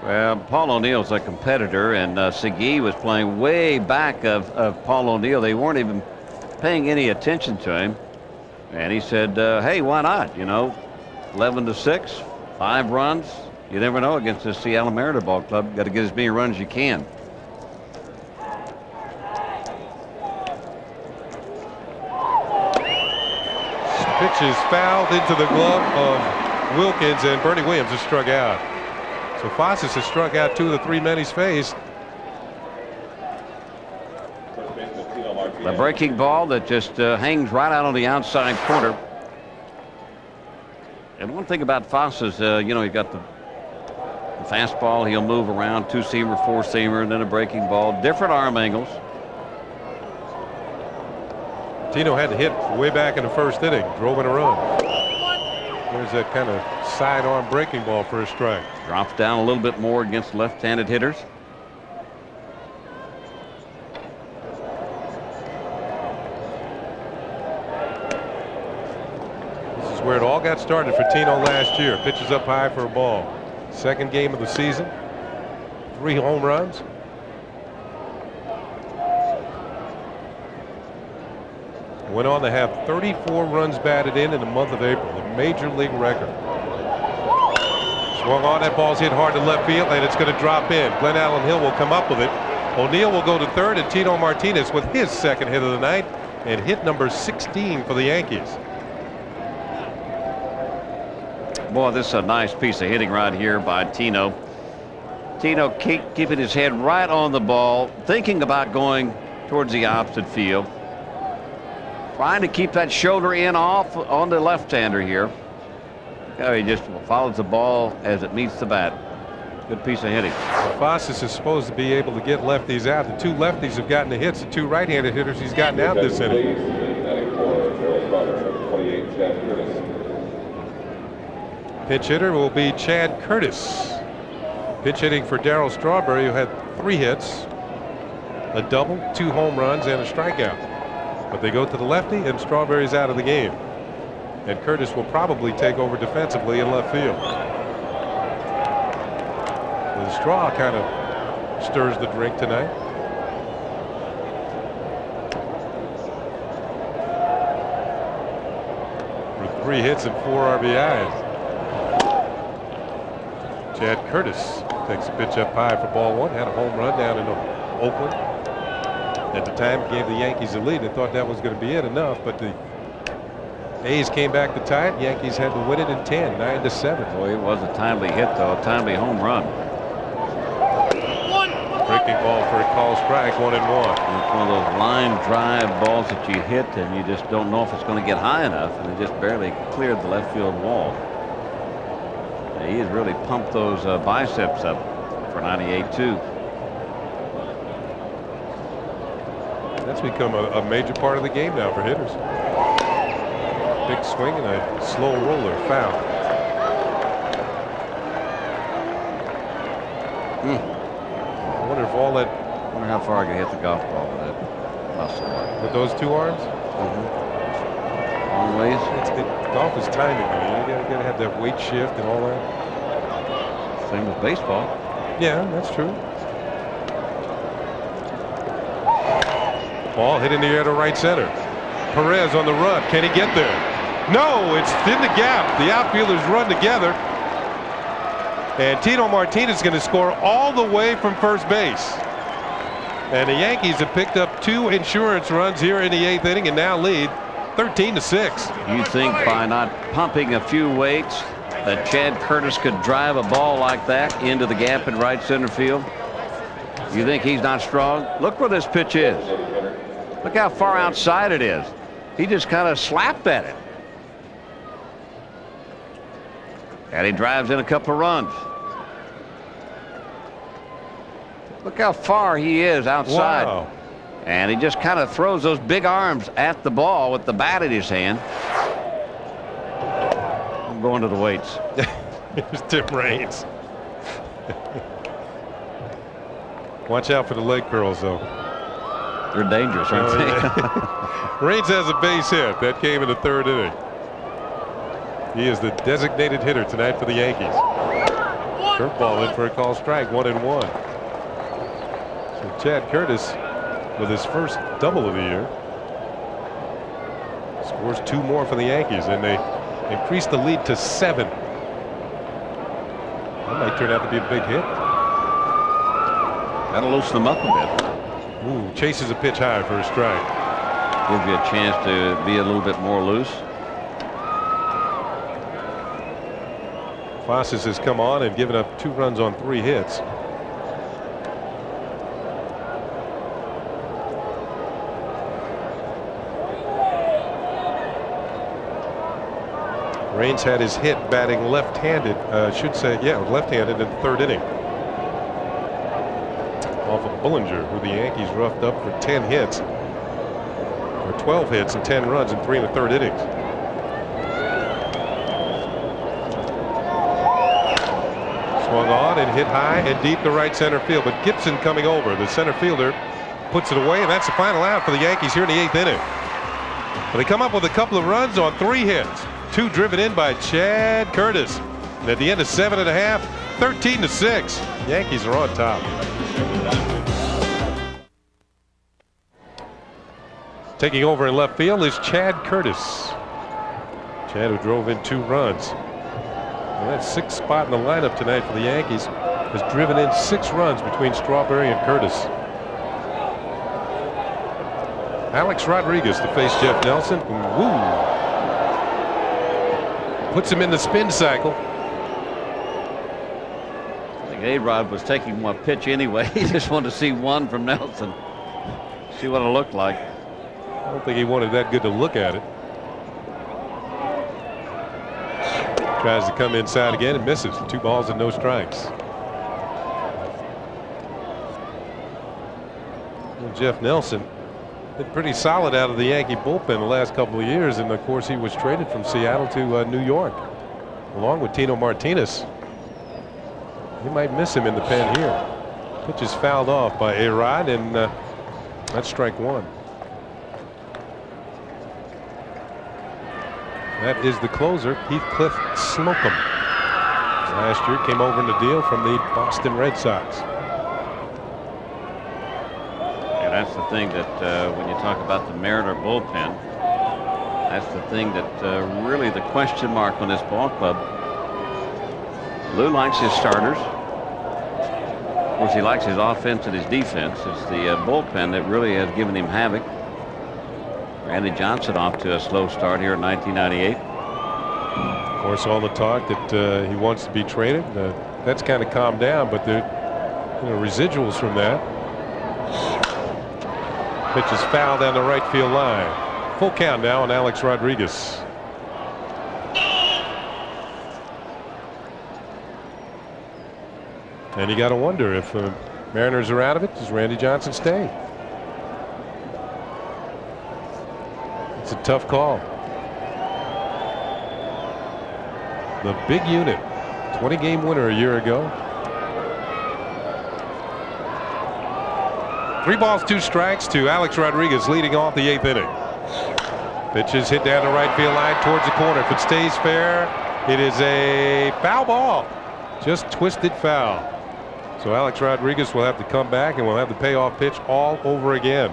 Well, Paul O'Neill's a competitor, and Segui was playing way back of Paul O'Neill. They weren't even paying any attention to him, and he said, hey, why not? 11-6, 5 runs. You never know against the Seattle Mariner ball club. Got to get as many runs as you can. Pitch is fouled into the glove of Wilkins, and Bernie Williams has struck out. So Fossas has struck out 2 of the 3 men he's faced. The breaking ball that just hangs right out on the outside corner. And one thing about Fossas, he's got the fastball. He'll move around, 2-seamer, 4-seamer, and then a breaking ball. Different arm angles. Tino had to hit way back in the first inning, drove in a run. There's that kind of sidearm breaking ball for a strike. Drops down a little bit more against left-handed hitters. This is where it all got started for Tino last year. Pitches up high for a ball. Second game of the season. 3 home runs. Went on to have 34 runs batted in the month of April, a major league record. Swung on, that ball's hit hard to left field, and it's going to drop in. Glenn Allen Hill will come up with it. O'Neill will go to third, and Tito Martinez with his second hit of the night, and hit number 16 for the Yankees. Boy, this is a nice piece of hitting right here by Tino. Tino keeping his head right on the ball, thinking about going towards the opposite field. Trying to keep that shoulder in off on the left-hander here. He just follows the ball as it meets the bat. Good piece of hitting. Fossas is supposed to be able to get lefties out. The two lefties have gotten the hits. The two right-handed hitters he's gotten out this inning. Pitch hitter will be Chad Curtis. Pitch hitting for Darryl Strawberry, who had 3 hits, a double, 2 home runs, and a strikeout. But they go to the lefty, and Strawberry's out of the game. And Curtis will probably take over defensively in left field. The straw kind of stirs the drink tonight. For 3 hits and 4 RBIs. Chad Curtis takes a pitch up high for ball 1. Had a home run down in Oakland. At the time, gave the Yankees a lead. They thought that was going to be it enough, but the A's came back to tie it. Yankees had to win it in 10, 9-7. Boy, it was a timely hit, though, a timely home run. Breaking ball for a call strike, 1-1. It's one of those line drive balls that you hit, and you just don't know if it's going to get high enough, and it just barely cleared the left field wall. He has really pumped those biceps up for 98 too. That's become a major part of the game now for hitters. Big swing and a slow roller, foul. I wonder if all that. I wonder how far I can hit the golf ball with that muscle. With those 2 arms? Long ways. Golf is timing. You gotta have that weight shift and all that. Same as baseball. Yeah, that's true. Ball hit in the air to right center. Perez on the run. Can he get there? No, it's in the gap. The outfielders run together. And Tito Martinez is going to score all the way from first base. And the Yankees have picked up 2 insurance runs here in the 8th inning and now lead 13-6. You think by not pumping a few weights that Chad Curtis could drive a ball like that into the gap in right center field? You think he's not strong? Look where this pitch is. Look how far outside it is. He just kind of slapped at it. And he drives in a couple of runs. Look how far he is outside. Wow. And he just kind of throws those big arms at the ball with the bat in his hand. I'm going to the weights. Here's Tim Raines. Watch out for the leg curls, though. They're dangerous, aren't they? Raines has a base hit. That came in the 3rd inning. He is the designated hitter tonight for the Yankees. Curveball in for a call strike, 1-1. So Chad Curtis, with his first double of the year, scores 2 more for the Yankees, and they increase the lead to 7. That might turn out to be a big hit. That'll loosen them up a bit. Ooh, chases a pitch high for a strike. Gives you a chance to be a little bit more loose. Fossas has come on and given up 2 runs on 3 hits. Raines had his hit batting left-handed, left-handed in the 3rd inning. Off of Bullinger, who the Yankees roughed up for 10 hits, or 12 hits and 10 runs in 3 1/3 innings. Swung on and hit high and deep to right center field, but Gibson coming over. The center fielder puts it away, and that's the final out for the Yankees here in the 8th inning. But they come up with a couple of runs on 3 hits, 2 driven in by Chad Curtis. And at the end of 7 1/2, 13-6. Yankees are on top. Taking over in left field is Chad Curtis. Chad, who drove in 2 runs. Well, that 6th spot in the lineup tonight for the Yankees has driven in 6 runs between Strawberry and Curtis. Alex Rodriguez to face Jeff Nelson. Woo! Puts him in the spin cycle. I think A-Rod was taking one pitch anyway. He just wanted to see one from Nelson. See what it looked like. I don't think he wanted that good to look at it. Tries to come inside again and misses. 2 balls and no strikes. And Jeff Nelson been pretty solid out of the Yankee bullpen the last couple of years, and of course he was traded from Seattle to New York along with Tino Martinez. You might miss him in the pen here. Pitch is fouled off by A-Rod, and that's strike 1. That is the closer, Heathcliff Slocum. Last year came over in the deal from the Boston Red Sox. And that's the thing that when you talk about the Mariner bullpen, that's the thing that really the question mark on this ball club. Lou likes his starters. Of course, he likes his offense and his defense. It's the bullpen that really has given him havoc. Randy Johnson off to a slow start here in 1998. Of course, all the talk that he wants to be traded, that's kind of calmed down, but there are residuals from that. Pitch is fouled down the right field line. Full count now on Alex Rodriguez. And you got to wonder if Mariners are out of it, does Randy Johnson stay? It's a tough call. The big unit, 20-game winner a year ago. 3 balls, 2 strikes to Alex Rodriguez, leading off the 8th inning. Pitch is hit down the right field line towards the corner. If it stays fair, it is a foul ball. Just twisted foul. So Alex Rodriguez will have to come back, and we'll have the payoff pitch all over again.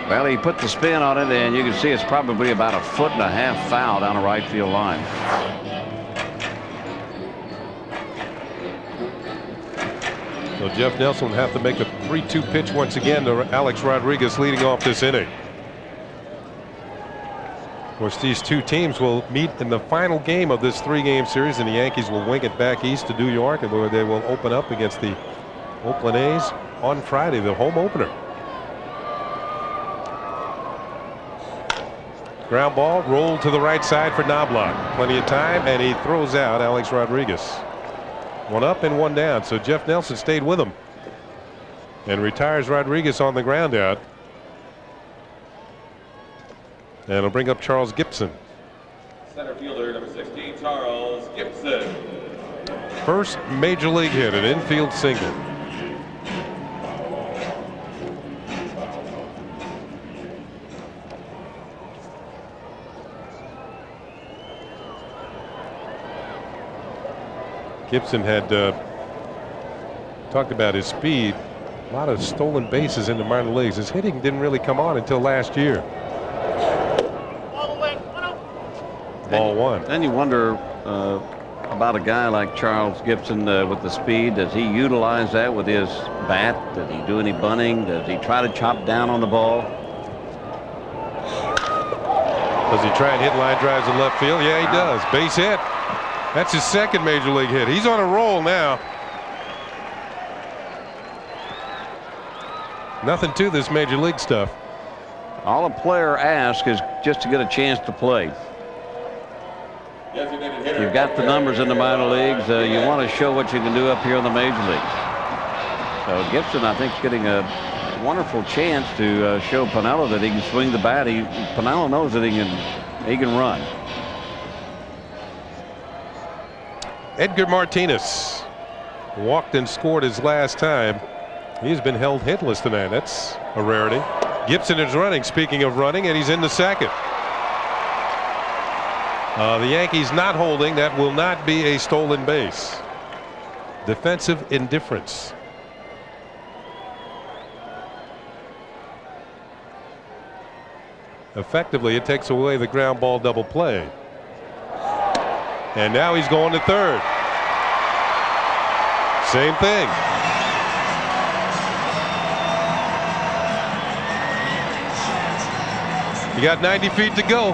Well, he put the spin on it, and you can see it's probably about a 1.5 foot foul down the right field line. So Jeff Nelson will have to make a 3-2 pitch once again to Alex Rodriguez, leading off this inning. Of course, these 2 teams will meet in the final game of this 3-game series, and the Yankees will wing it back east to New York, and where they will open up against the Oakland A's on Friday, the home opener. Ground ball rolled to the right side for Knobloch. Plenty of time, and he throws out Alex Rodriguez. 1 up and 1 down. So Jeff Nelson stayed with him and retires Rodriguez on the ground out. And it'll bring up Charles Gibson. Center fielder number 16, Charles Gibson. First major league hit, an infield single. Gibson had talked about his speed. A lot of stolen bases in the minor leagues. His hitting didn't really come on until last year. Ball 1. Then you wonder about a guy like Charles Gibson with the speed. Does he utilize that with his bat? Does he do any bunting? Does he try to chop down on the ball? Does he try and hit line drives in left field? Yeah, he does. Base hit. That's his 2nd major league hit. He's on a roll now. Nothing to this major league stuff. All a player asks is just to get a chance to play. You've got the numbers in the minor leagues. You want to show what you can do up here in the major leagues. So Gibson, I think, is getting a wonderful chance to show Pinella that he can swing the bat. Pinella knows that he can run. Edgar Martinez walked and scored his last time. He's been held hitless tonight. That's a rarity. Gibson is running, speaking of running, and he's in the 2nd. The Yankees not holding. That will not be a stolen base. Defensive indifference. Effectively, it takes away the ground ball double play. And now he's going to third. Same thing. You got 90 feet to go.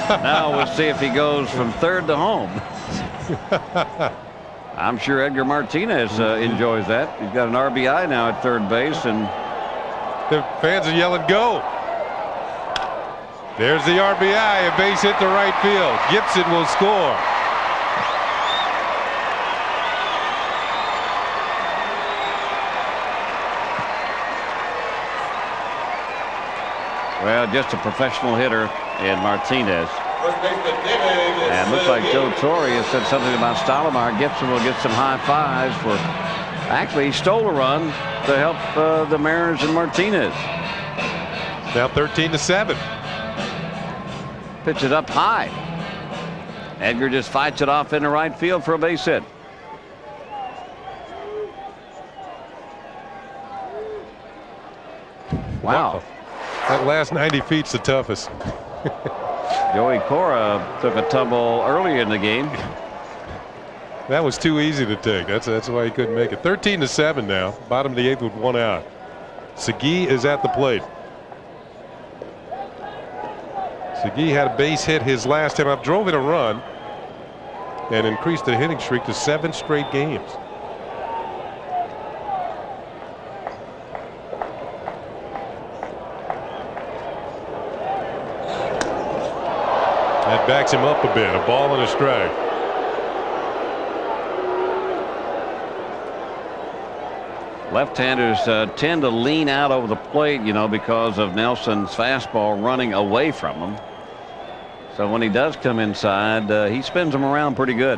Now we'll see if he goes from third to home. I'm sure Edgar Martinez enjoys that. He's got an RBI now at third base, and the fans are yelling, "Go!" There's the RBI, a base hit to right field. Gibson will score. well, just a professional hitter in Martinez. And looks like Joe Torre has said something about Stottlemyre. Gibson will get some high fives for actually he stole a run to help the Mariners and Martinez. Now 13-7. Pitch it up high. Edgar just fights it off into right field for a base hit. Wow. That last 90 feet's the toughest. Joey Cora took a tumble early in the game. That was too easy to take. That's why he couldn't make it. 13-7 now. Bottom of the 8th with 1 out. Segui is at the plate. Segui had a base hit his last time up, drove in a run, and increased the hitting streak to 7 straight games. That backs him up a bit. A ball and a strike. Left-handers tend to lean out over the plate, you know, because of Nelson's fastball running away from him. So when he does come inside, he spins them around pretty good.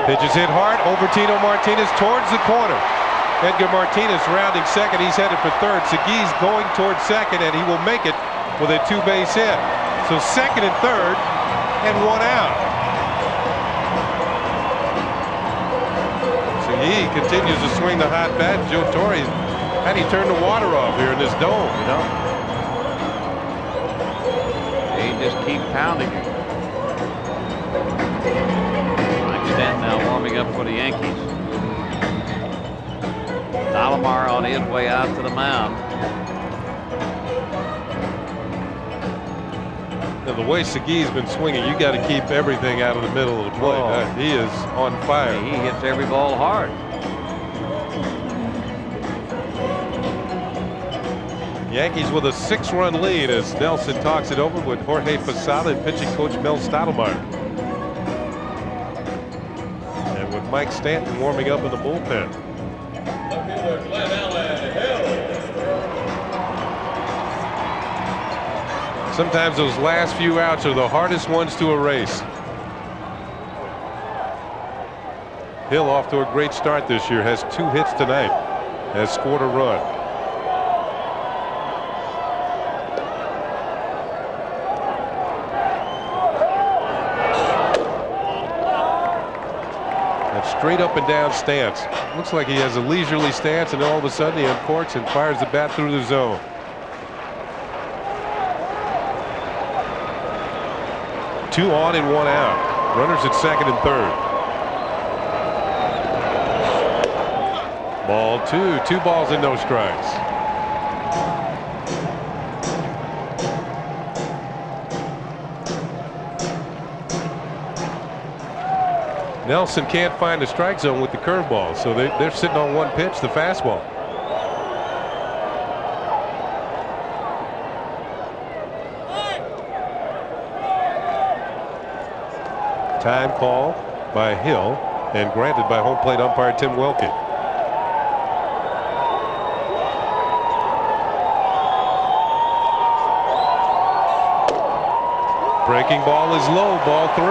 Pitches hit hard over Tino Martinez towards the corner. Edgar Martinez rounding second. He's headed for third. Segui's going towards second, and he will make it with a 2-base hit. So second and third, and 1 out. Segui continues to swing the hot bat. Joe Torre, how do you turn the water off here in this dome, you know? He just keep pounding it. Mike Stanton now warming up for the Yankees. Stottlemyre on his way out to the mound. Now, the way Segui's been swinging, you got to keep everything out of the middle of the plate. Oh. He is on fire. He hits every ball hard. Yankees with a 6-run lead as Nelson talks it over with Jorge Posada and pitching coach Mel Stottlemyre. And with Mike Stanton warming up in the bullpen. Sometimes those last few outs are the hardest ones to erase. Hill off to a great start this year, has 2 hits tonight, has scored a run. That straight up and down stance. Looks like he has a leisurely stance, and all of a sudden he uncorks and fires the bat through the zone. Two on and 1 out. Runners at second and third. Ball 2. 2 balls and no strikes. Nelson can't find the strike zone with the curveball, so they're sitting on 1 pitch, the fastball. Time call by Hill and granted by home plate umpire Tim Welke. Breaking ball is low, ball 3.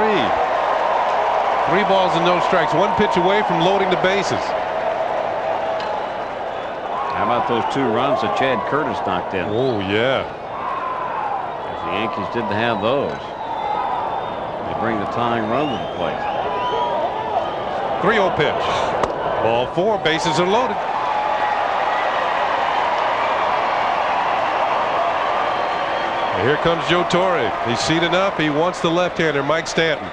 3 balls and no strikes, 1 pitch away from loading the bases. How about those 2 runs that Chad Curtis knocked in? Oh, yeah. The Yankees didn't have those. Bring the tying run to the plate. 3-0 pitch. Ball 4. Bases are loaded. And here comes Joe Torre. He's seated up. He wants the left-hander, Mike Stanton.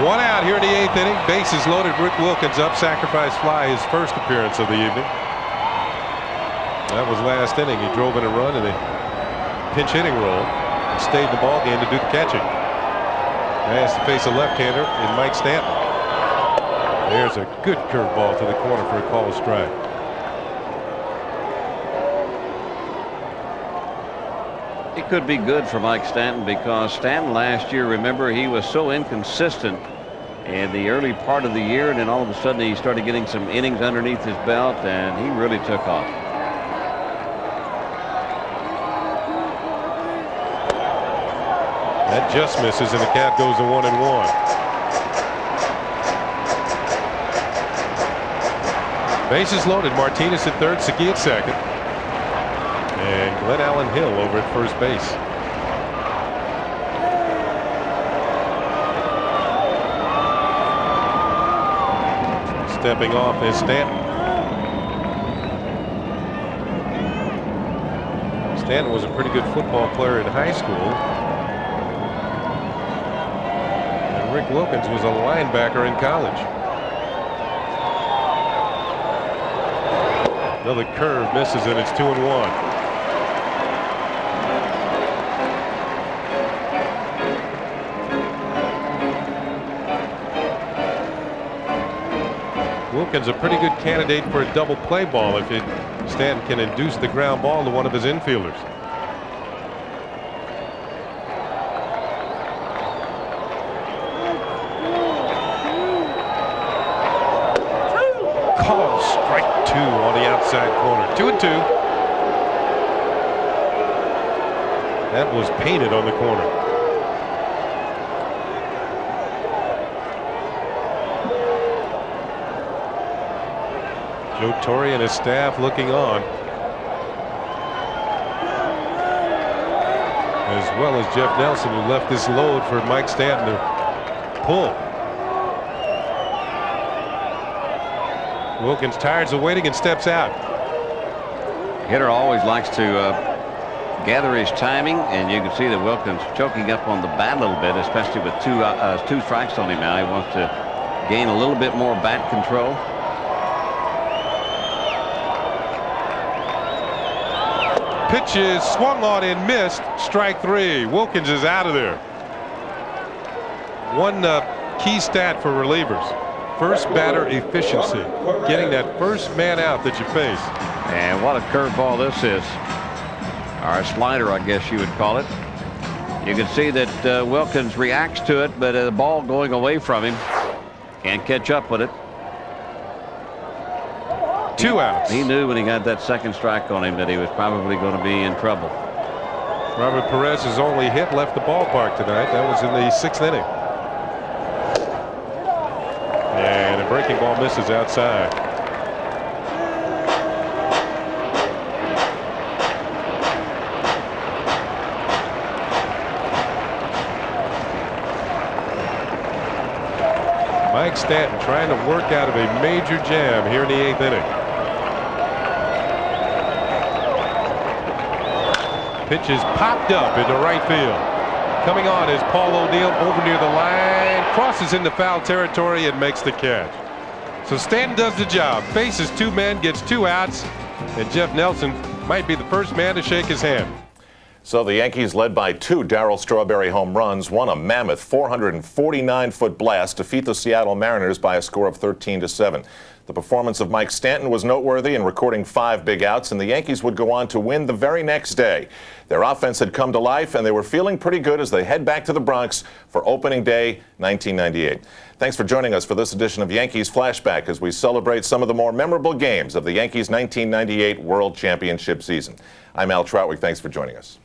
One out here in the 8th inning. Bases loaded. Rick Wilkins up. Sacrifice fly, his first appearance of the evening. That was last inning. He drove in a run in a pinch hitting role and stayed in the ball game to do the catching. He has to face a left-hander in Mike Stanton. There's a good curveball to the corner for a called strike. It could be good for Mike Stanton because Stanton last year, remember, he was so inconsistent in the early part of the year, and then all of a sudden he started getting some innings underneath his belt, and he really took off. That just misses, and the count goes to 1-1. Bases loaded. Martinez at third, Segui at second. And Glenn Allen Hill over at first base. Stepping off is Stanton. Stanton was a pretty good football player in high school. And Rick Wilkins was a linebacker in college. Another curve misses, and it's 2-1. Wilkins a pretty good candidate for a double play ball if Stanton can induce the ground ball to one of his infielders. Call strike 2 on the outside corner. 2-2. That was painted on the corner. Joe Torre and his staff looking on, as well as Jeff Nelson, who left this load for Mike Stanton to pull. Wilkins tires of waiting and steps out. Hitter always likes to gather his timing, and you can see that Wilkins choking up on the bat a little bit, especially with two strikes on him now. He wants to gain a little bit more bat control. Pitch is swung on and missed. Strike 3. Wilkins is out of there. One key stat for relievers: first batter efficiency, getting that first man out that you face. And what a curveball this is, or a slider, I guess you would call it. You can see that Wilkins reacts to it, but the ball going away from him, can't catch up with it. 2 outs. He knew when he got that second strike on him that he was probably going to be in trouble. Robert Perez's only hit left the ballpark tonight. That was in the 6th inning. And a breaking ball misses outside. Mike Stanton trying to work out of a major jam here in the 8th inning. Pitch is popped up into right field. Coming on is Paul O'Neill over near the line, crosses into foul territory and makes the catch. So Stanton does the job, faces 2 men, gets 2 outs, and Jeff Nelson might be the first man to shake his hand. So the Yankees, led by 2 Darryl Strawberry home runs, won a mammoth 449-foot blast, defeat the Seattle Mariners by a score of 13-7. The performance of Mike Stanton was noteworthy in recording 5 big outs, and the Yankees would go on to win the very next day. Their offense had come to life, and they were feeling pretty good as they head back to the Bronx for opening day 1998. Thanks for joining us for this edition of Yankees Flashback as we celebrate some of the more memorable games of the Yankees' 1998 World Championship season. I'm Al Troutwig. Thanks for joining us.